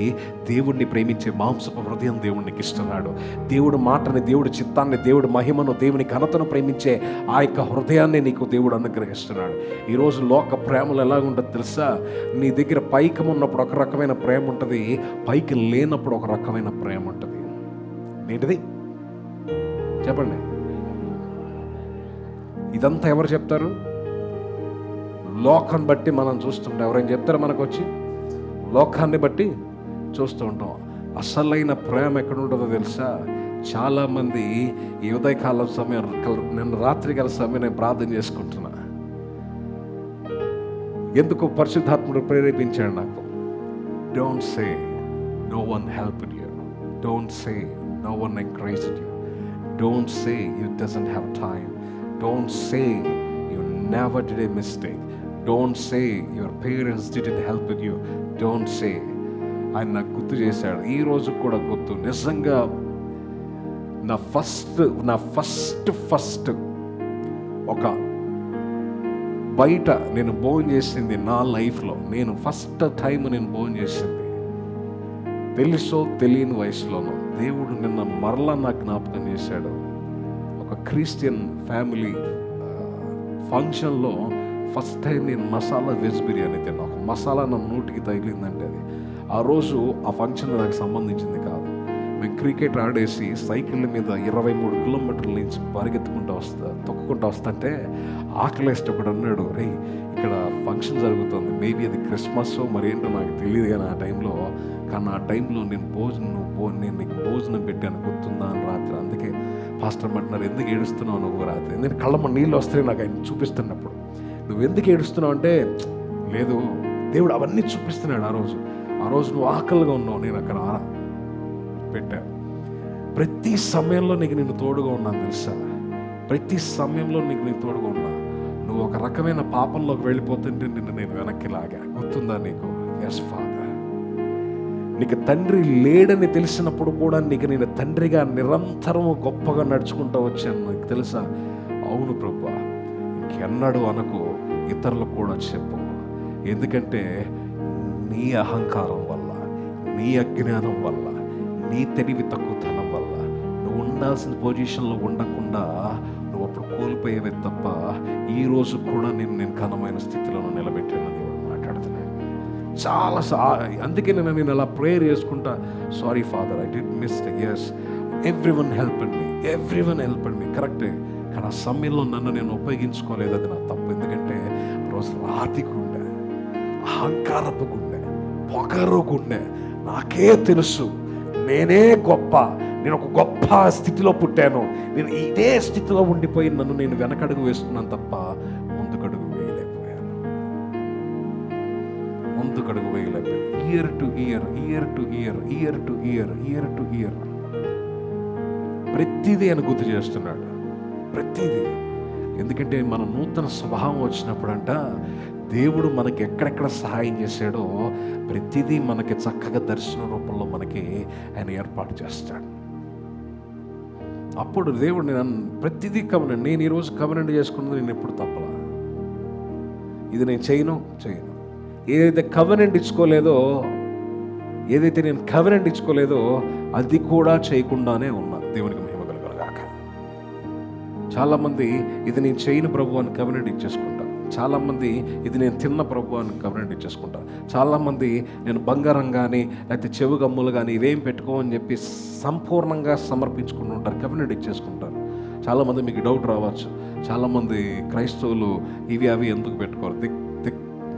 దేవుడిని ప్రేమించే మాంసపు హృదయం దేవుడికి ఇస్తున్నాడు. దేవుడు మాటని, దేవుడి చిత్తాన్ని, దేవుడి మహిమను, దేవుని ఘనతను ప్రేమించే ఆ యొక్క హృదయాన్ని నీకు దేవుడు అనుగ్రహిస్తున్నాడు. ఈరోజు లోక ప్రేమలు ఎలాగుంటుంది తెలుసా? నీ దగ్గర పైకి ఉన్నప్పుడు ఒక రకమైన ప్రేమ ఉంటుంది, పైకి లేనప్పుడు ఒక రకమైన ప్రేమ ఉంటుంది. ఏంటిది చెప్పండి? ఇదంతా ఎవరు చెప్తారు? లోకాన్ని బట్టి మనం చూస్తుంటాం. ఎవరైనా చెప్తారు మనకు వచ్చి? లోకాన్ని బట్టి చూస్తూ ఉంటాం. అసలైన ప్రేమ ఎక్కడ ఉంటుందో తెలుసా? చాలామంది ఈ ఉదయకాలం సమయం, నిన్న రాత్రి గల సమయం నేను ప్రార్థన చేసుకుంటున్నా. ఎందుకు పరిశుద్ధాత్ముడు ప్రేరేపించాడు నాకు? Don't say no one helped you, don't say no one encouraged you, don't say you doesn't have time, don't say you never did a mistake, don't say your parents didn't help with you, don't say. ఆయన నాకు గుర్తు చేశాడు, ఈ రోజు కూడా గుర్తు. నిజంగా నా ఫస్ట్ ఒక బయట నేను భోజనం చేసింది నా లైఫ్లో, నేను ఫస్ట్ టైం నేను భోజనం చేసింది తెలుసో తెలియని వయసులోనో, దేవుడు నిన్న మరలా నాకు జ్ఞాపకం చేశాడు. ఒక క్రిస్టియన్ ఫ్యామిలీ ఫంక్షన్లో ఫస్ట్ టైం నేను మసాలా వెజ్ బిర్యానీ తిన్నా. ఒక మసాలా నా నోటికి తగిలిందంటే అది ఆ రోజు ఆ ఫంక్షన్ నాకు సంబంధించింది కాదు. మేము క్రికెట్ ఆడేసి సైకిళ్ళ మీద 23 కిలోమీటర్ల నుంచి తొక్కుకుంటూ వస్తుంటే ఆకలేస్తే ఒకడు అన్నాడు, రే ఇక్కడ ఫంక్షన్ జరుగుతుంది, మేబీ అది క్రిస్మస్ మరేంటో నాకు తెలియదు కానీ ఆ టైంలో, కానీ ఆ టైంలో నేను నీకు భోజనం పెట్టాను గుర్తుందా అని రాత్రి. అందుకే పాస్టర్ అంటున్నారు, ఎందుకు ఏడుస్తున్నావు నువ్వు రాత్రి? ఎందుకంటే కళ్ళమ్మ నీళ్ళు వస్తాయి నాకు ఆయన చూపిస్తున్నప్పుడు. నువ్వు ఎందుకు ఏడుస్తున్నావు అంటే, లేదు దేవుడు అవన్నీ చూపిస్తున్నాడు. ఆ రోజు నువ్వు ఆకలిగా ఉన్నావు, నేను అక్కడ పెట్టా. ప్రతి సమయంలో నేను తోడుగా ఉన్నాను తెలుసా? ప్రతి సమయంలో నేను తోడుగా ఉన్నా. నువ్వు ఒక రకమైన పాపంలోకి వెళ్ళిపోతుంటే నేను వెనక్కి లాగా, గుర్తుందా నీకు? Yes father. నీకు తండ్రి లేడని తెలిసినప్పుడు కూడా నేను తండ్రిగా నిరంతరం గొప్పగా నడుచుకుంటూ వచ్చాను, నీకు తెలుసా? అవును ప్రభువా, ఇంకెన్నడూ అనకు, ఇతరులకు కూడా చెప్పు. ఎందుకంటే నీ అహంకారం వల్ల, నీ అజ్ఞానం వల్ల, నీ తెలివి తక్కువతనం వల్ల నువ్వు ఉండాల్సిన పొజిషన్లో ఉండకుండా నువ్వు అప్పుడు కోల్పోయేవే తప్ప ఈ రోజు కూడా నేను ఘనమైన స్థితిలో నిలబెట్టాను దేవుడు మాట్లాడుతున్నాడు. అందుకే నేను అలా ప్రేయర్ చేసుకుంటా, sorry father, I did mistake, yes everyone helped me కరెక్టే, కానీ ఆ సమయంలో నన్ను నేను ఉపయోగించుకోలేదు, అది నా తప్పు. ఎందుకంటే రోజు రాతి గుండె, అహంకారపు గుండె, పొగరు గుండె, నాకే తెలుసు నేనే గొప్ప, నేను ఒక గొప్ప స్థితిలో పుట్టాను, నేను ఇదే స్థితిలో ఉండిపోయి నన్ను నేను వెనకడుగు వేస్తున్నాను తప్ప ముందుకడుగు వేయలేకపోయాను. ఇయర్ టు ఇయర్ ప్రతిదీ ఆయన గుర్తు చేస్తున్నాడు, ప్రతిదీ. ఎందుకంటే మన నూతన స్వభావం వచ్చినప్పుడంట దేవుడు మనకి ఎక్కడెక్కడ సహాయం చేశాడో ప్రతిదీ మనకి చక్కగా దర్శన రూపంలో మనకి ఆయన ఏర్పాటు చేస్తాడు. అప్పుడు దేవుడు నేను ప్రతిదీ కవనండి, నేను ఈరోజు కవనండి చేసుకున్నది నేను ఎప్పుడు తప్పలా, ఇది నేను చేయను. ఏదైతే కవనెంట్ ఇచ్చుకోలేదో అది కూడా చేయకుండానే ఉన్నా. దేవునికి మహిమ కలుగుగాక. చాలామంది ఇది నేను చేయను ప్రభు అని కవనెంట్ ఇచ్చేసుకుంటా, చాలామంది ఇది నేను తిన్న ప్రభు అని కవనెంట్ ఇచ్చేసుకుంటా, చాలామంది నేను బంగారం కానీ లేకపోతే చెవు గమ్ములు కానీ ఇవేం పెట్టుకోమని చెప్పి సంపూర్ణంగా సమర్పించుకుంటూ ఉంటారు, కవనెంట్ ఇచ్చేసుకుంటారు. చాలామంది మీకు డౌట్ రావచ్చు, చాలామంది క్రైస్తవులు ఇవి అవి ఎందుకు పెట్టుకోరు? The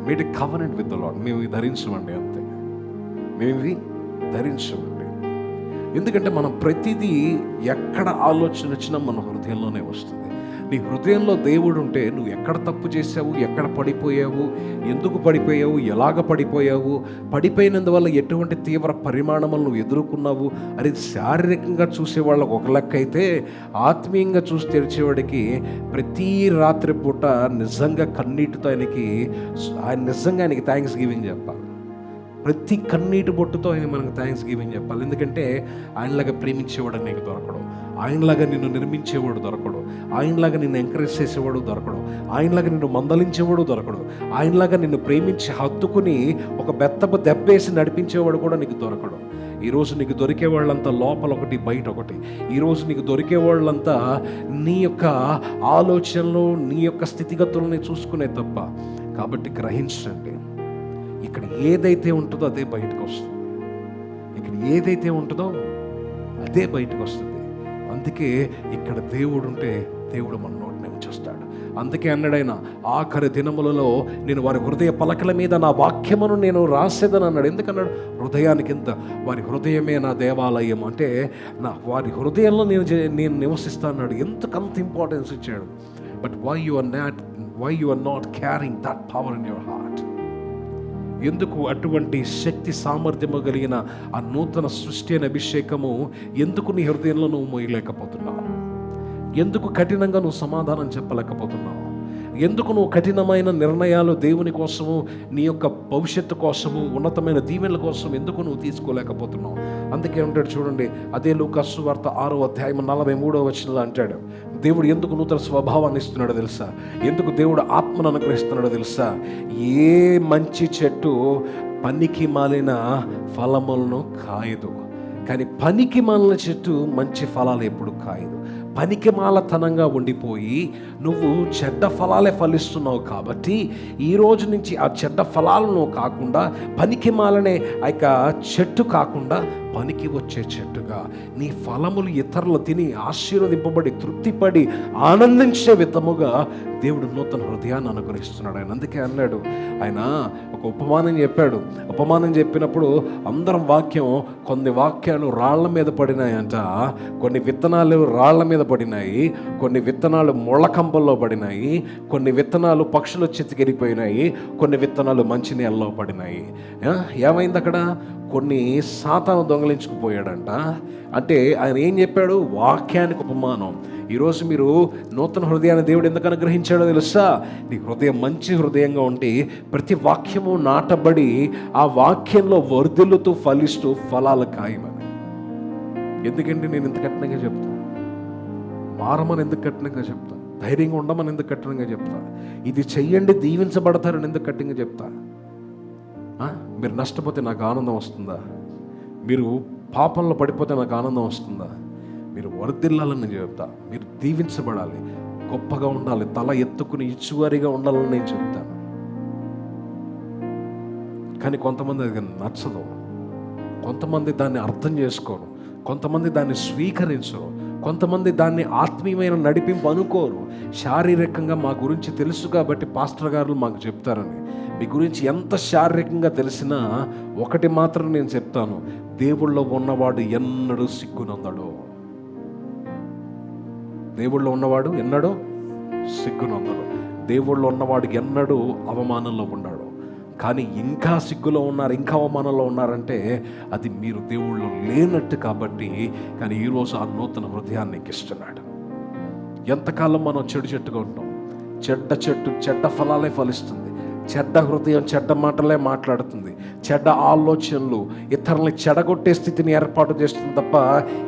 made a covenant with the lord. మేము ఇవి ధరించమండి, అంతే, మేము ఇవి ధరించమండి. ఎందుకంటే మనం ప్రతిదీ ఎక్కడ ఆలోచన వచ్చినా మన హృదయంలోనే వస్తుంది. నీ హృదయంలో దేవుడు ఉంటే నువ్వు ఎక్కడ తప్పు చేసావు, ఎక్కడ పడిపోయావు, ఎందుకు పడిపోయావు, ఎలాగ పడిపోయావు, పడిపోయినందువల్ల ఎటువంటి తీవ్ర పరిమాణములు నువ్వు ఎదుర్కొన్నావు అది శారీరకంగా చూసేవాళ్ళకు ఒక లెక్క అయితే, ఆత్మీయంగా చూసి తెరిచేవాడికి ప్రతి రాత్రి పూట నిజంగా కన్నీటితో ఆయన నిజంగా ఆయనకి థ్యాంక్స్ గివింగ్ చెప్పాలి. ప్రతి కన్నీటి బొట్టుతో ఆయన మనకు థ్యాంక్స్ గివింగ్ చెప్పాలి. ఎందుకంటే ఆయనలాగా ప్రేమించేవాడు నీకు దొరకడు, ఆయనలాగా నిన్ను నిర్మించేవాడు దొరకడు, ఆయనలాగా నిన్ను ఎంకరేజ్ చేసేవాడు దొరకడు, ఆయనలాగా నిన్ను మందలించేవాడు దొరకడు, ఆయనలాగా నిన్ను ప్రేమించి హత్తుకుని ఒక బెత్తపు దెబ్బేసి నడిపించేవాడు కూడా నీకు దొరకడు. ఈరోజు నీకు దొరికే వాళ్ళంతా లోపల ఒకటి బయట ఒకటి. ఈరోజు నీకు దొరికే వాళ్ళంతా నీ యొక్క ఆలోచనలు, నీ యొక్క స్థితిగతులని చూసుకునే తప్ప. కాబట్టి గ్రహించండి, ఇక్కడ ఏదైతే ఉంటుందో అదే బయటకు వస్తుంది, అదే బయటకు వస్తుంది. అందుకే ఇక్కడ దేవుడు ఉంటే దేవుడు మన నోటిని ఉంచేస్తాడు. అందుకే అన్నాడైనా, ఆఖరి దినములలో నేను వారి హృదయ పలకల మీద నా వాక్యమును నేను రాసేదని అన్నాడు. ఎందుకన్నాడు? హృదయానికి ఎంత, వారి హృదయమే నా దేవాలయం అంటే వారి హృదయంలో నేను నివసిస్తాను అన్నాడు. ఎంతకంత ఇంపార్టెన్స్ ఇచ్చాడు. But why you are not carrying that power in your heart? ఎందుకు అటువంటి శక్తి సామర్థ్యము కలిగిన ఆ నూతన సృష్టి అనే అభిషేకము ఎందుకు నీ హృదయంలో నువ్వు మోయలేకపోతున్నావు? ఎందుకు కఠినంగా నువ్వు సమాధానం చెప్పలేకపోతున్నావు? ఎందుకు నువ్వు కఠినమైన నిర్ణయాలు దేవుని కోసము, నీ యొక్క భవిష్యత్తు కోసము, ఉన్నతమైన దీవెనల కోసం ఎందుకు నువ్వు తీసుకోలేకపోతున్నావు? అందుకే ఉంటాడు చూడండి, అదే లూకాసు సువార్త 6వ అధ్యాయం 43వ వచనంలో అంటాడు, దేవుడు ఎందుకు నూతన స్వభావాన్ని ఇస్తున్నాడో తెలుసా? ఎందుకు దేవుడు ఆత్మను అనుగ్రహిస్తున్నాడో తెలుసా? ఏ మంచి చెట్టు పనికి మాలిన ఫలములను కాయదు, కానీ పనికి మాలిన చెట్టు మంచి ఫలాలు ఎప్పుడు కాయదు. పనికి మాలతనంగా ఉండిపోయి నువ్వు చెడ్డ ఫలాలే ఫలిస్తున్నావు. కాబట్టి ఈ రోజు నుంచి ఆ చెడ్డ ఫలాలను కాకుండా, పనికి మాలనే ఆ యొక్క చెట్టు కాకుండా పనికి వచ్చే చెట్టుగా నీ ఫలములు ఇతరులు తిని ఆశీర్వదింపబడి తృప్తిపడి ఆనందించే విధముగా దేవుడు నూతన హృదయాన్ని అనుగ్రహిస్తున్నాడు. ఆయన అందుకే అన్నాడు, ఆయన ఒక ఉపమానం చెప్పాడు. ఉపమానం చెప్పినప్పుడు అందరం కొన్ని వాక్యాలు రాళ్ల మీద పడినాయంట, కొన్ని విత్తనాలు రాళ్ల మీద పడినాయి, కొన్ని విత్తనాలు ముళ్ళకంపల్లో పడినాయి, కొన్ని విత్తనాలు పక్షులు చెతికెళ్ళిపోయినాయి, కొన్ని విత్తనాలు మంచి నీళ్ళలో పడినాయి. ఏమైంది అక్కడ? కొన్ని సాతాను దొంగలించుకుపోయాడంట. అంటే ఆయన ఏం చెప్పాడు? వాక్యానికి ఉపమానం. ఈరోజు మీరు నూతన హృదయాన్ని దేవుడు ఎందుకు అనుగ్రహించాడో తెలుసా? నీ హృదయం మంచి హృదయంగా ఉండి ప్రతి వాక్యము నాటబడి ఆ వాక్యంలో వర్ధిల్లుతూ ఫలిస్తూ ఫలాలు కాయమని. ఎందుకంటే నేను ఇంత కఠినంగా చెప్తా? మారమని ఎందుకు కఠినంగా చెప్తా? ధైర్యంగా ఉండమని ఎందుకు కఠినంగా చెప్తా? ఇది చెయ్యండి దీవించబడతారని ఎందుకు కఠినంగా చెప్తా? మీరు నష్టపోతే నాకు ఆనందం వస్తుందా? మీరు పాపంలో పడిపోతే నాకు ఆనందం వస్తుందా? మీరు వర్ధిల్లాలని నేను చెప్తా. మీరు దీవించబడాలి, గొప్పగా ఉండాలి, తల ఎత్తుకుని ఇచ్చువారిగా ఉండాలని నేను చెప్తాను. కానీ కొంతమంది అది నచ్చదు, కొంతమంది దాన్ని అర్థం చేసుకోరు, కొంతమంది దాన్ని స్వీకరించరు, కొంతమంది దాన్ని ఆత్మీయమైన నడిపింపు అనుకోరు. శారీరకంగా మా గురించి తెలుసు కాబట్టి పాస్టర్ గారు మాకు చెప్తారని. మీ గురించి ఎంత శారీరకంగా తెలిసినా ఒకటి మాత్రం నేను చెప్తాను, దేవుళ్ళో ఉన్నవాడు ఎన్నడూ సిగ్గునందడు. దేవుళ్ళో ఉన్నవాడు ఎన్నడూ సిగ్గునందడు. దేవుళ్ళో ఉన్నవాడికి ఎన్నడూ అవమానంలో ఉన్నాడు. కానీ ఇంకా సిగ్గులో ఉన్నారు, ఇంకా అవమానంలో ఉన్నారంటే అది మీరు దేవుళ్ళు లేనట్టు కాబట్టి. కానీ ఈరోజు ఆ నూతన హృదయాన్ని ఇస్తున్నాడు. ఎంతకాలం మనం చెడు చెట్టుగా ఉంటాం? చెడ్డ చెట్టు చెడ్డ ఫలాలే ఫలిస్తుంది. చెడ్డ హృదయం చెడ్డ మాటలే మాట్లాడుతుంది. చెడ్డ ఆలోచనలు ఇతరులని చెడగొట్టే స్థితిని ఏర్పాటు చేస్తుంది తప్ప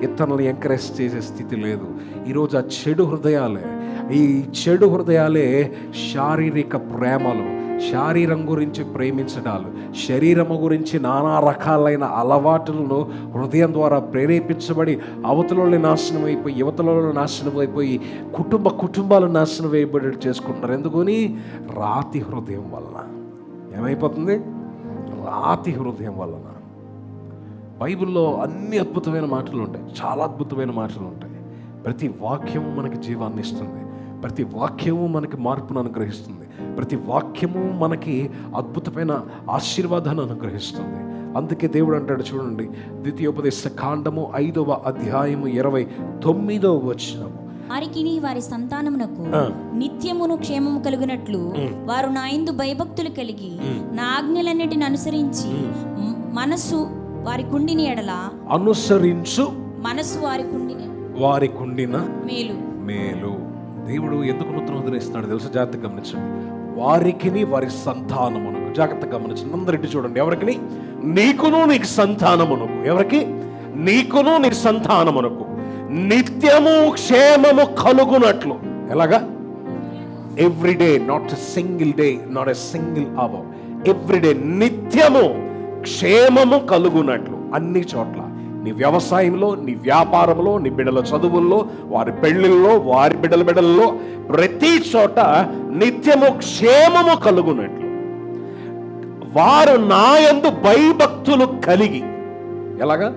ఇతరులని ఎంకరేజ్ చేసే స్థితి లేదు. ఈరోజు ఆ చెడు హృదయాలే, ఈ చెడు హృదయాలే శారీరక ప్రేమలు, శరీరం గురించి ప్రేమించడాలు, శరీరము గురించి నానా రకాలైన అలవాటులను హృదయం ద్వారా ప్రేరేపించబడి అవతలలో నాశనం అయిపోయి, యువతలలో నాశనం అయిపోయి, కుటుంబాలు నాశనం వేయబడి చేసుకుంటున్నారు. ఎందుకని? రాతి హృదయం వలన. ఏమైపోతుంది? రాతి హృదయం వలన. బైబిల్లో అన్ని అద్భుతమైన మాటలు ఉంటాయి, చాలా అద్భుతమైన మాటలు ఉంటాయి. ప్రతి వాక్యం మనకి జీవాన్ని ఇస్తుంది, ప్రతి వాక్యము మనకి మార్పును అనుగ్రహిస్తుంది, ప్రతి వాక్యము మనకి అద్భుతమైన ఆశీర్వాదాన్ని అనుగ్రహిస్తుంది. అందుకే దేవుడు అంటాడు చూడండి, ద్వితీయోపదేశ కాండము 5వ అధ్యాయము 29వ వచనము, వారికిని వారి సంతానమునకు నిత్యమును క్షేమము కలుగునట్లు వారు నా యందు భయభక్తులు కలిగి నా ఆజ్ఞలన్నిటిని అనుసరించి మనసు వారి కుండిని ఎడల అనుసరించు మనసు వారి కుండిన మేలు. దేవుడు ఎందుకు నూతన వదిలేస్తున్నాడు తెలుసు? జాగ్రత్తగా గమనించండి. వారికిని వారి సంతానమునకు, జాగ్రత్తగా గమనించండి. అందరిటి చూడండి. ఎవరికి? నీకును నీకు సంతానమునకు. ఎవరికి? నీకును నీ సంతానమునకు నిత్యము క్షేమము కలుగునట్లు. ఎలాగా? Everyday, not a single day, not a single hour, everyday నిత్యము క్షేమము కలుగునట్లు. అన్ని చోట్ల, నీ వ్యవసాయంలో, నీ వ్యాపారంలో, నీ బిడ్డల చదువుల్లో, వారి పెళ్లిల్లో, వారి బిడ్డలలో, ప్రతి చోట నిత్యము క్షేమము కలుగునట్లు వారు నా యందు భయభక్తులు కలిగి. ఎలాగా?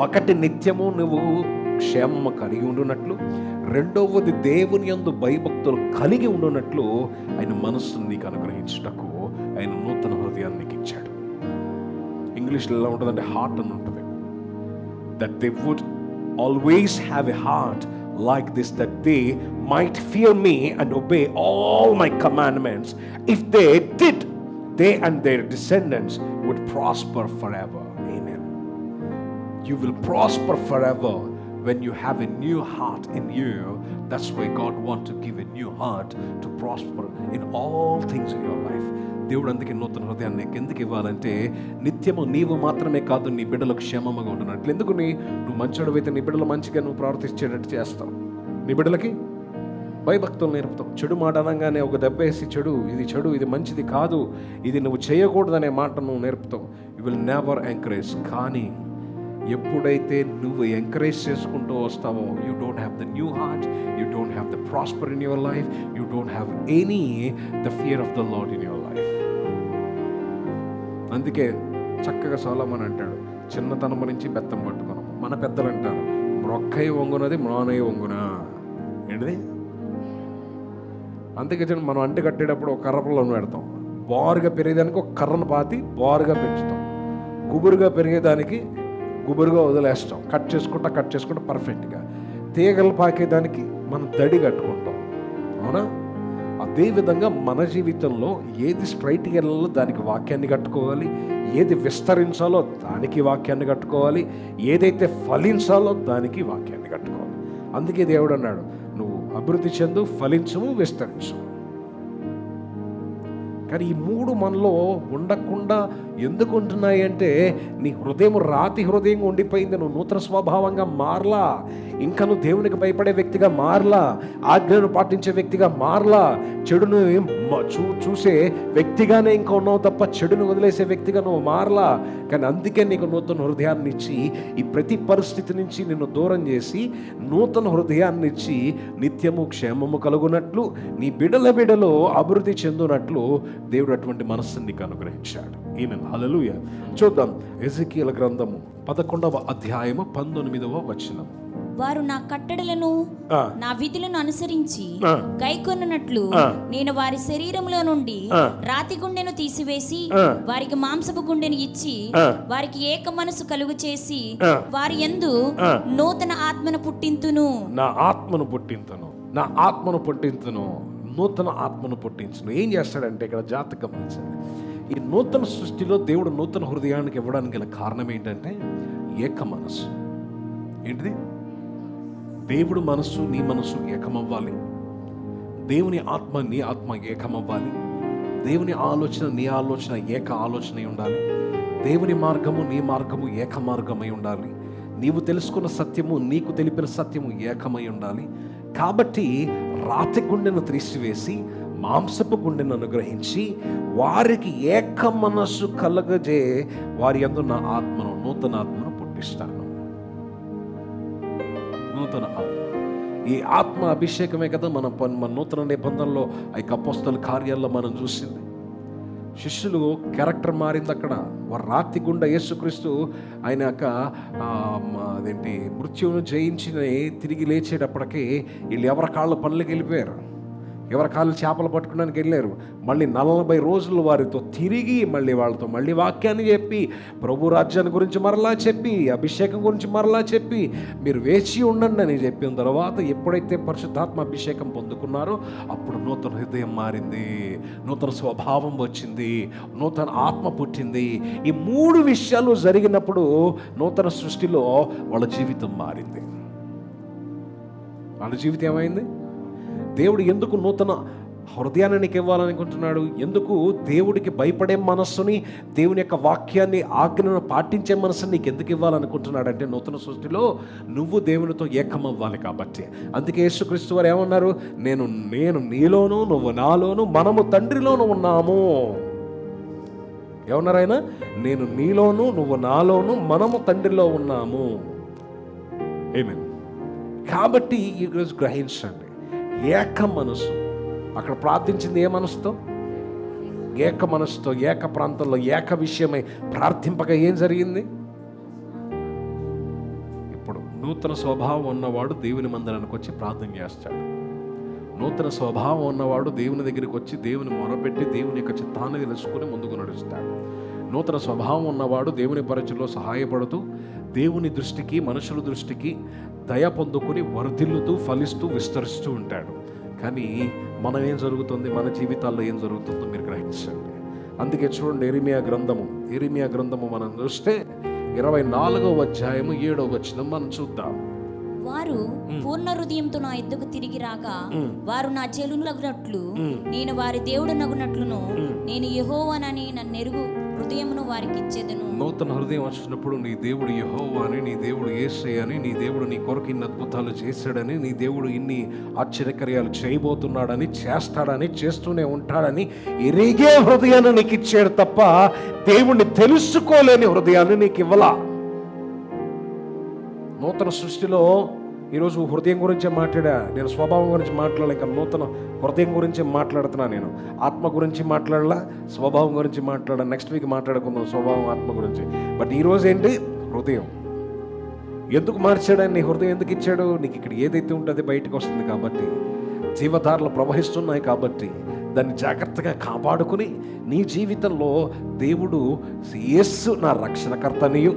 ఒకటి, నిత్యము నువ్వు క్షేమము కలిగి ఉండునట్లు. రెండవది, దేవుని యందు భయభక్తులు కలిగి ఉండునట్లు ఆయన మనస్సును నీకు అనుగ్రహించుటకు ఆయన నూతన హృదయాన్ని నీకు ఇచ్చాడు. ఇంగ్లీష్లో ఎలా ఉంటుందంటే హార్ట్ అని ఉంటుంది. That they would always have a heart like this, that they might fear me and obey all my commandments. If they did, they and their descendants would prosper forever. Amen. You will prosper forever when you have a new heart in you. That's why God wants to give a new heart to prosper in all things in your life. దేవుడు అందుకే నూతన హృదయాన్ని ఎందుకు ఇవ్వాలంటే నిత్యము నీవు మాత్రమే కాదు, నీ బిడ్డలకు క్షేమంగా ఉంటున్నట్లు. ఎందుకు? నువ్వు మంచోడు అయితే నీ బిడ్డలు మంచిగా నువ్వు ప్రవర్తించేటట్టు చేస్తావు. నీ బిడ్డలకి భయభక్తులు నేర్పుతావు. చెడు మాట అనగానే ఒక దెబ్బేసి చెడు ఇది మంచిది కాదు, ఇది నువ్వు చేయకూడదనే మాట నువ్వు నేర్పుతావు. You will never encourage. కానీ ఎప్పుడైతే నువ్వు ఎంకరేజ్ చేసుకుంటూ వస్తావో, you don't have the new heart, you don't have the prosper in your life, you don't have any the fear of the Lord in your life. అందుకే చక్కగా సొలొమోను అంటాడు, చిన్నతనం నుంచి బెత్తం పట్టుకున్నాం. మన పెద్దలు అంటారు, మ్రొక్కయ్య వంగునది మ్రానయ్య వంగునా. ఏంటిది? అందుకే మనం అంటి కట్టేటప్పుడు ఒక కర్రపుల్లో పెడతాం. బారుగా పెరిగేదానికి ఒక కర్రను పాతి బారుగా పెంచుతాం. గుబురుగా పెరిగేదానికి గుబురుగా వదిలేస్తాం. కట్ చేసుకుంటా పర్ఫెక్ట్గా. తీగలు పాకేదానికి మనం దడి కట్టుకుంటాం. అవునా? అదేవిధంగా మన జీవితంలో ఏది స్ట్రైట్గా వెళ్ళాలో దానికి వాక్యాన్ని కట్టుకోవాలి, ఏది విస్తరించాలో దానికి వాక్యాన్ని కట్టుకోవాలి, ఏదైతే ఫలించాలో దానికి వాక్యాన్ని కట్టుకోవాలి. అందుకే దేవుడు అన్నాడు, నువ్వు అభివృద్ధి చెందు, ఫలించము, విస్తరించు. కానీ ఈ మూడు మనలో ఉండకుండా ఎందుకు ఉంటున్నాయి అంటే, నీ హృదయం రాతి హృదయంగా ఉండిపోయింది. నువ్వు నూతన స్వభావంగా మారలా, ఇంకా నువ్వు దేవునికి భయపడే వ్యక్తిగా మారలా, ఆజ్ఞను పాటించే వ్యక్తిగా మారలా, చెడును చూసే వ్యక్తిగానే ఇంకా ఉన్నావు తప్ప చెడును వదిలేసే వ్యక్తిగా నువ్వు మారలా. కానీ అందుకే నీకు నూతన హృదయాన్ని ఇచ్చి, ఈ ప్రతి పరిస్థితి నుంచి నిన్ను దూరం చేసి నూతన హృదయాన్ని ఇచ్చి నిత్యము క్షేమము కలుగునట్లు, నీ బిడలో అభివృద్ధి చెందునట్లు దేవుడు అటువంటి మనస్సుని నీకు అనుగ్రహించాడు. ఆమేన్, హల్లెలూయా. చూద్దాం ఎజెకీయెలు గ్రంథము 11వ అధ్యాయము 19వ వచనం. వారు నా కట్టడలను నా విధులను అనుసరించి గైకొనున్నట్లు నేను వారి శరీరంలో నుండి రాతి గుండెను తీసివేసి వారికి మాంసపు గుండెను ఇచ్చి వారికి ఏక మనసు కలుగు చేసి వారి యందు నూతన ఆత్మను పుట్టింతును. నా ఆత్మను పుట్టింతును, నా ఆత్మను పుట్టింతును, నూతన ఆత్మను పుట్టించును. ఏం చేస్తాడంటే ఇక్కడ జాగ్రత్తగా గమనించండి. ఈ నూతన సృష్టిలో దేవుడు నూతన హృదయానికి ఇవ్వడానికి గల కారణం ఏంటంటే ఏక మనసు. ఏంటిది? దేవుడు మనస్సు నీ మనస్సు ఏకమవ్వాలి, దేవుని ఆత్మ నీ ఆత్మ ఏకమవ్వాలి, దేవుని ఆలోచన నీ ఆలోచన ఏక ఆలోచన ఉండాలి, దేవుని మార్గము నీ మార్గము ఏక మార్గమై ఉండాలి, నీవు తెలుసుకున్న సత్యము నీకు తెలిపిన సత్యము ఏకమై ఉండాలి. కాబట్టి రాతి గుండెను తీసివేసి మాంసపు గుండెను అనుగ్రహించి వారికి ఏక మనస్సు కలగజే వారి యందు నా ఆత్మను, నూతన ఆత్మను పుట్టిస్తాను. నూతన ఆత్మ, ఈ ఆత్మ అభిషేకమే కదా మన నూతన నిబంధనలో ఆ అపోస్తల కార్యాల్లో మనం చూసింది. శిష్యులు క్యారెక్టర్ మారింది అక్కడ. వారు రాతి గుండె యేసుక్రీస్తు ఆయన యొక్క అదేంటి మృత్యువును జయించి తిరిగి లేచేటప్పటికి వీళ్ళు ఎవరి కాళ్ళ పనులకి వెళ్ళిపోయారు, ఎవరి కాళ్ళు చేపలు పట్టుకోవడానికి వెళ్ళారు. మళ్ళీ 40 రోజులు వారితో తిరిగి మళ్ళీ వాళ్ళతో మళ్ళీ వాక్యాన్ని చెప్పి, ప్రభు రాజ్యాన్ని గురించి మరలా చెప్పి, అభిషేకం గురించి మరలా చెప్పి, మీరు వేచి ఉండండి అని చెప్పిన తర్వాత ఎప్పుడైతే పరిశుద్ధాత్మ అభిషేకం పొందుకున్నారో అప్పుడు నూతన హృదయం మారింది, నూతన స్వభావం వచ్చింది, నూతన ఆత్మ పుట్టింది. ఈ 3 విషయాలు జరిగినప్పుడు నూతన సృష్టిలో వాళ్ళ జీవితం మారింది. వాళ్ళ జీవితం ఏమైంది? దేవుడు ఎందుకు నూతన హృదయాన్ని నీకు ఇవ్వాలనుకుంటున్నాడు? ఎందుకు దేవుడికి భయపడే మనస్సుని, దేవుని యొక్క వాక్యాన్ని ఆజ్ఞను పాటించే మనస్సుని నీకు ఎందుకు ఇవ్వాలనుకుంటున్నాడు అంటే, నూతన సృష్టిలో నువ్వు దేవునితో ఏకమవ్వాలి కాబట్టి. అందుకే యేసుక్రీస్తు వారు ఏమన్నారు? నేను నీలోను నువ్వు నాలోను మనము తండ్రిలోను ఉన్నాము. ఏమన్నారు ఆయన? నేను నీలోను నువ్వు నాలోను మనము తండ్రిలో ఉన్నాము. ఆమేన్. కాబట్టి ఈరోజు గ్రహించండి, ఏక మనసు. అక్కడ ప్రార్థించింది ఏ మనసుతో? ఏక మనసుతో, ఏక ప్రాంతంలో ఏక విషయమై ప్రార్థింపగా ఏం జరిగింది? ఇప్పుడు నూతన స్వభావం ఉన్నవాడు దేవుని మందిరానికి వచ్చి ప్రార్థన చేస్తాడు. నూతన స్వభావం ఉన్నవాడు దేవుని దగ్గరికి వచ్చి దేవుని మొరపెట్టి దేవుని యొక్క చిత్తాన్ని తెలుసుకుని ముందుకు నడుస్తాడు. నూతన స్వభావం ఉన్నవాడు దేవుని పరిచయలో సహాయపడుతూ దేవుని దృష్టికి మనుషుల దృష్టికి దయ పొందుకుని వర్ధిల్లుతూ ఫలిస్తూ విస్తరిస్తూ ఉంటాడు. కానీ మనం ఏం జరుగుతుంది, మన జీవితాల్లో ఏం జరుగుతుందో మీరు గ్రహించండి. అందుకే చూడండి, ఇర్మియా గ్రంథము మనం చూస్తే 24వ అధ్యాయము 7వ వచనం మనం చూద్దాం. వారు పూర్ణ హృదయంతో నా ఎద్దుకు తిరిగి రాగా వారు నా చెలునగునట్లు నేను వారి దేవుడు నగునట్లును నేను యెహోవానని నన్నెరుగు హృదయమును వారికి ఇచ్చేదను. నూతన హృదయం వచ్చినప్పుడు నీ దేవుడు యెహోవా అని, నీ దేవుడు యేసయ్య అని, నీ దేవుడు నీ కొరకు ఇన్ని అద్భుతాలు చేశాడని, నీ దేవుడు ఇన్ని ఆశ్చర్యకార్యాలు చేయబోతున్నాడని, చేస్తాడని, చేస్తూనే ఉంటాడని ఎరిగే హృదయాన్ని నీకు ఇచ్చాడు తప్ప దేవుణ్ణి తెలుసుకోలేని హృదయాన్ని నీకు ఇవ్వలా. నూతన సృష్టిలో ఈరోజు హృదయం గురించే నేను స్వభావం గురించి మాట్లాడలే, ఇంకా నూతన హృదయం గురించి మాట్లాడుతున్నా. నేను ఆత్మ గురించి మాట్లాడలా, స్వభావం గురించి మాట్లాడా. నెక్స్ట్ వీక్ మాట్లాడుకుందాం స్వభావం ఆత్మ గురించి. బట్ ఈరోజు ఏంటి? హృదయం. ఎందుకు మార్చాడు? నీ హృదయం ఎందుకు ఇచ్చాడు? నీకు ఇక్కడ ఏదైతే ఉంటుందో బయటకు వస్తుంది కాబట్టి, జీవధారలు ప్రవహిస్తున్నాయి కాబట్టి దాన్ని జాగ్రత్తగా కాపాడుకుని నీ జీవితంలో దేవుడు యేసు నా రక్షణకర్తనియు,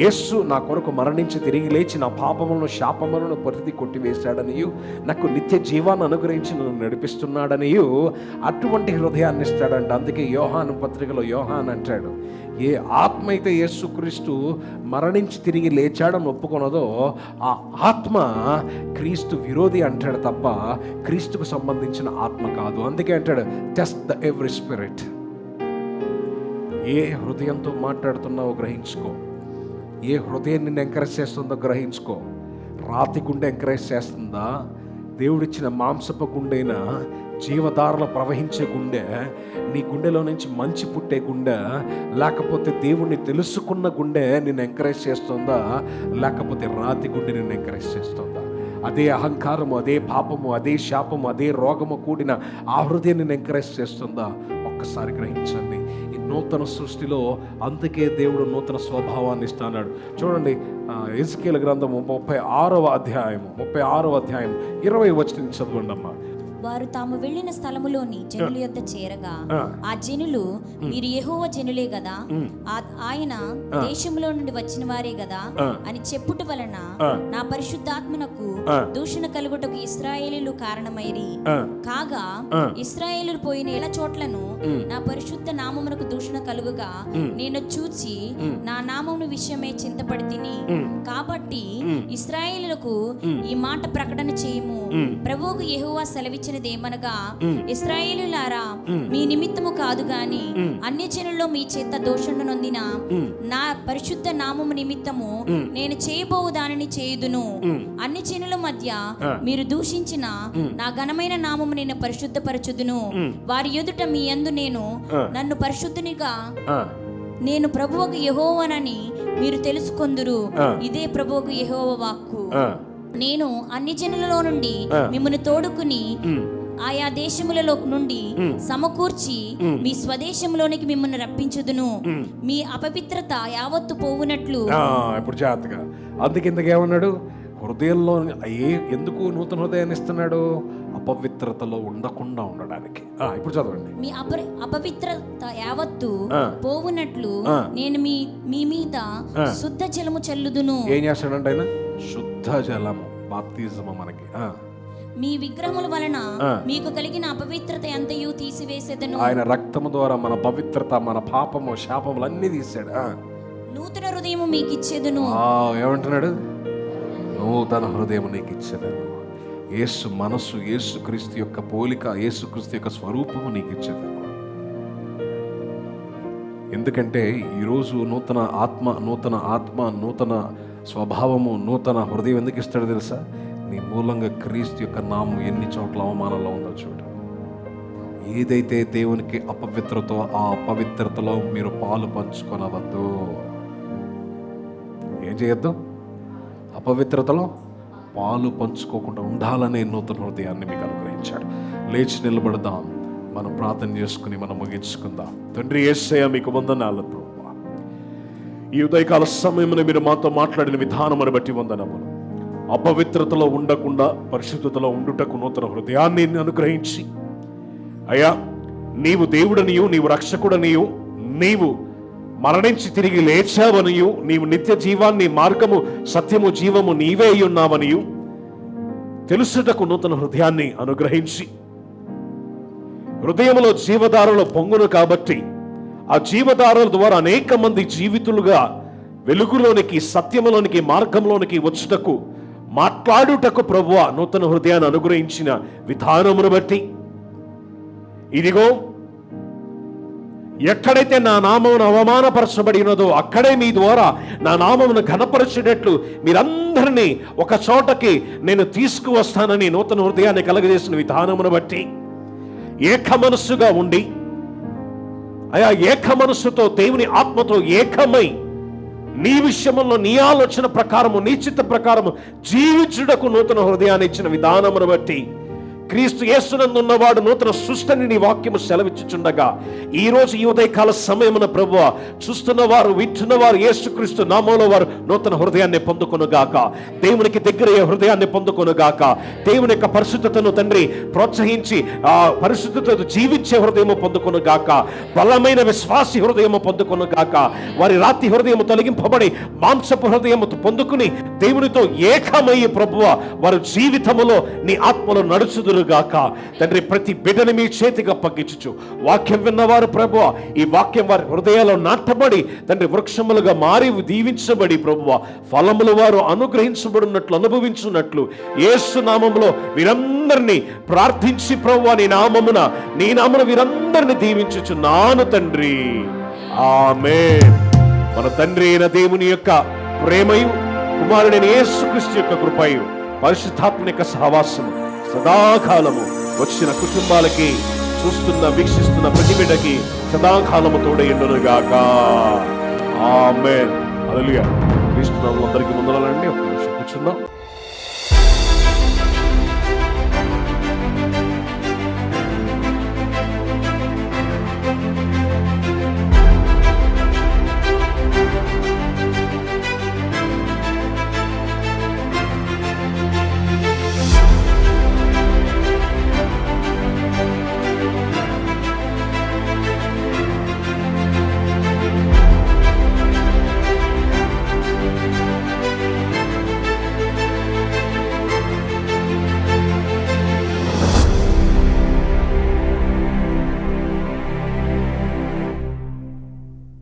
యేసు నా కొరకు మరణించి తిరిగి లేచి నా పాపములను శాపములను పరిధి కొట్టివేశాడనియు, నాకు నిత్య జీవాన్ని అనుగ్రహించి నన్ను నడిపిస్తున్నాడనియు అటువంటి హృదయాన్ని ఇస్తాడంట. అందుకే యోహాను పత్రికలో యోహాన్ అంటాడు, ఏ ఆత్మ అయితే యేసుక్రీస్తు మరణించి తిరిగి లేచాడని ఒప్పుకొనదో ఆ ఆత్మ క్రీస్తు విరోధి అంటాడు తప్ప క్రీస్తుకు సంబంధించిన ఆత్మ కాదు. అందుకే అంటాడు, టెస్ట్ ద ఎవ్రీ స్పిరిట్. ఏ హృదయంతో మాట్లాడుతున్నావో గ్రహించుకో. ఏ హృదయం నిన్ను ఎంకరేజ్ చేస్తుందో గ్రహించుకో. రాతి గుండె ఎంకరేజ్ చేస్తుందా, దేవుడిచ్చిన మాంసపు గుండెన జీవధారలో ప్రవహించే గుండె, నీ గుండెలో నుంచి మంచి పుట్టే గుండె, లేకపోతే దేవుణ్ణి తెలుసుకున్న గుండె నిన్ను ఎంకరేజ్ చేస్తుందా, లేకపోతే రాతి గుండె నిన్ను ఎంకరేజ్ చేస్తుందా? అదే అహంకారము, అదే పాపము, అదే శాపము, అదే రోగము కూడిన ఆ హృదయం నిన్ను ఎంకరేజ్ చేస్తుందా? ఒక్కసారి గ్రహించండి. ఈ నూతన సృష్టిలో అందుకే దేవుడు నూతన స్వభావాన్ని ఇస్తున్నాడు. చూడండి, ఎజికేలు గ్రంథము 36వ అధ్యాయం 20 వచనం చదవండి అమ్మా. వారు తాము వెళ్ళిన స్థలములోని జనుల యొద్ద చేరగా ఆ జనులు, మీరు యెహోవా జనులే గదా, ఆయన దేశంలో నుండి వచ్చిన వారే గదా అని చెప్పుట వలన నా పరిశుద్ధాత్మనకు దూషణ కలుగుటకు ఇశ్రాయేలీయులు కారణమైరి. కాగా ఇశ్రాయేలీయులు పోయిన ఎల చోట్లను నా పరిశుద్ధ నామమునకు దూషణ కలుగుగా నేను చూచి నా నామమును విషయమే చింతపడి తిని. కాబట్టి ఇశ్రాయేలీయులకు ఈ మాట ప్రకటన చేయము. ప్రభువుకు యెహోవా సెలవిచ్చిన ఏమనగా, ఇశ్రాయేలులారా, మీ నిమిత్తము కాదు గాని అన్యజనుల్లో మీ చేత దోషణ నొందిన నా పరిశుద్ధ నామము నిమిత్తము నేను చేయబోవు దానిని చేయుదును. అన్యజనుల మధ్య మీరు దూషించిన నా ఘనమైన నామము నేను పరిశుద్ధపరచుదును. వారి ఎదుట మీ యందు నన్ను పరిశుద్ధునిగా నేను ప్రభువుకు యెహోవానని మీరు తెలుసుకొందురు. ఇదే ప్రభువుకు యెహోవా వాక్కు. నేను అన్ని జనులలో నుండి మిమ్మల్ని తోడుకుని ఆయా దేశములలో నుండి సమకూర్చి మీ స్వదేశంలోనికి మిమ్మల్ని రప్పించుదును. మీ అపవిత్రత యావత్తు పోవునట్లు. ఇప్పుడు జాగ్రత్తగా, అందుకేమన్నాడు? హృదయంలో ఎందుకు నూతన హృదయాన్ని ఇస్తున్నాడు? అపవిత్రతలో ఉండకుండా ఉండడానికి. ఇప్పుడు చదవండి. మీ అపవిత్రత యావత్తు పోవునట్లు నేను మీ మీద శుద్ధ జలము చల్లుదును. ఏం చేస్తాడంటే ఆయన? శుద్ధ జలము, బాప్తిజము మనకి. మీ విగ్రహముల వలన మీకు కలిగిన అపవిత్రత అంతయు తీసివేసేదను. ఆయన రక్తము ద్వారా మన పవిత్రత, మన పాపము, శాపములు అన్ని తీసాడు. నూతన హృదయము మీకు ఇచ్చేదను. ఏమంటున్నాడు? నూతన హృదయం నీకు ఇచ్చేదను. యేసు మనస్సు, యేసు క్రీస్తు యొక్క పోలిక, యేసు క్రీస్తు యొక్క స్వరూపము నీకు ఇచ్చేదను. ఎందుకంటే ఈరోజు నూతన ఆత్మ, నూతన స్వభావము, నూతన హృదయం ఎందుకు ఇస్తాడో తెలుసా? నీ మూలంగా క్రీస్తు యొక్క నామం ఎన్ని చోట్ల అవమానంలో ఉందో చూడు. ఏదైతే దేవునికి అపవిత్రతో, ఆ అపవిత్రతలో మీరు పాలు పంచుకొనవద్దు. ఏం చేయొద్దు? అపవిత్రతలో పాలు పంచుకోకుండా ఉండాలనే నూతన హృదయాన్ని మీకు అనుగ్రహించాడు. లేచి నిలబడదాం, మనం ప్రార్థన చేసుకుని మనం ముగించుకుందాం. తండ్రి యేసయ్య, మీకు వందనాలు ప్రభువా. ఈ ఉదయకాల సమయమున మీరు మాతో మాట్లాడిన విధానమును బట్టి వందనములు. అపవిత్రతలో ఉండకుండా పరిశుద్ధతలో ఉండుటకు నూతన హృదయాన్ని అనుగ్రహించి, అయ్యా, నీవు దేవుడనియు, నీవు రక్షకుడనియు, నీవు మరణించి తిరిగి లేచావనియు, నీవు నిత్య జీవాన్ని, మార్గము, సత్యము, జీవము నీవే ఉన్నావనియు తెలుసుటకు నూతన హృదయాన్ని అనుగ్రహించి, హృదయములో జీవధారలు పొంగును కాబట్టి ఆ జీవధారల ద్వారా అనేక మంది జీవితులుగా వెలుగులోనికి, సత్యములోనికి, మార్గంలోనికి వచ్చుటకు, మాట్లాడుటకు ప్రభువా నూతన హృదయాన్ని అనుగ్రహించిన విధానమును బట్టి, ఇదిగో ఎక్కడైతే నా నామమును అవమానపరచబడినదో అక్కడే మీ ద్వారా నా నామమును ఘనపరచేటట్లు మీరందరినీ ఒక చోటకి నేను తీసుకువస్తానని నూతన హృదయాన్ని కలగజేసిన విధానమును బట్టి ఏక మనస్సుగా ఉండి, అయా ఏక మనస్సుతో దేవుని ఆత్మతో ఏకమై నీ విషయంలో, నీ ఆలోచన ప్రకారము, నీ చిత్త ప్రకారము జీవించుటకు నూతన హృదయాన్ని ఇచ్చిన విధానమును బట్టి, క్రీస్తు యేసునందు ఉన్నవాడు నూతన సృష్టిని నీ వాక్యము సెలవిచ్చుచుండగా, ఈ రోజు ఈ ఉదయకాల సమయమున ప్రభువా చూస్తున్నవారు, వింటున్నవారు యేసుక్రీస్తు నామములో వారు నూతన హృదయాన్ని పొందుకొనుగాక. దేవునికి దగ్గరయ్యే హృదయాన్ని పొందుకొనుగాక. దేవుని యొక్క పరిశుద్ధతను తండ్రి ప్రోత్సహించి ఆ పరిశుద్ధతతో జీవించే హృదయము పొందుకొనుగాక. బలమైన విశ్వాసి హృదయము పొందుకొనుగాక. వారి రాతి హృదయము తొలగింపబడి మాంసపు హృదయము పొందుకుని దేవునితో ఏకమయ్యి ప్రభువా వారి జీవితములో నీ ఆత్మలో నడుచుదురు గాక. తండ్రి, ప్రతి బిడ్డని మీ చేతికి అప్పగించుచు, వాక్యం విన్నవారు ప్రభువా ఈ వాక్యం వారి హృదయాల్లో నాటబడి తండ్రి వృక్షములుగా మారి దీవించబడి ప్రభువా ఫలములు వారు అనుగ్రహించబడినట్లు, అనుభవించున్నట్లు యేసు నామములో వీరందరినీ ప్రార్థించి ప్రభువా నీ నామమున వీరందరినీ దీవించుచున్నాను తండ్రి. ఆమేన్. మన తండ్రి అయిన దేవుని యొక్క ప్రేమయు, కుమారుడైన యేసుక్రీస్తు యొక్క కృపయు, పరిశుద్ధాత్మ యొక్క సహవాసము సదాకాలము వచ్చిన కుటుంబాలకి, చూస్తున్న వీక్షిస్తున్న ప్రతి బిడ్డకి సదాకాలము తోడైండును గాక. ఆమేన్. హల్లెలూయా. క్రీస్తు నామములో అందరికీ వందనాలండి. ఒక నిమిషం కూర్చుందాం.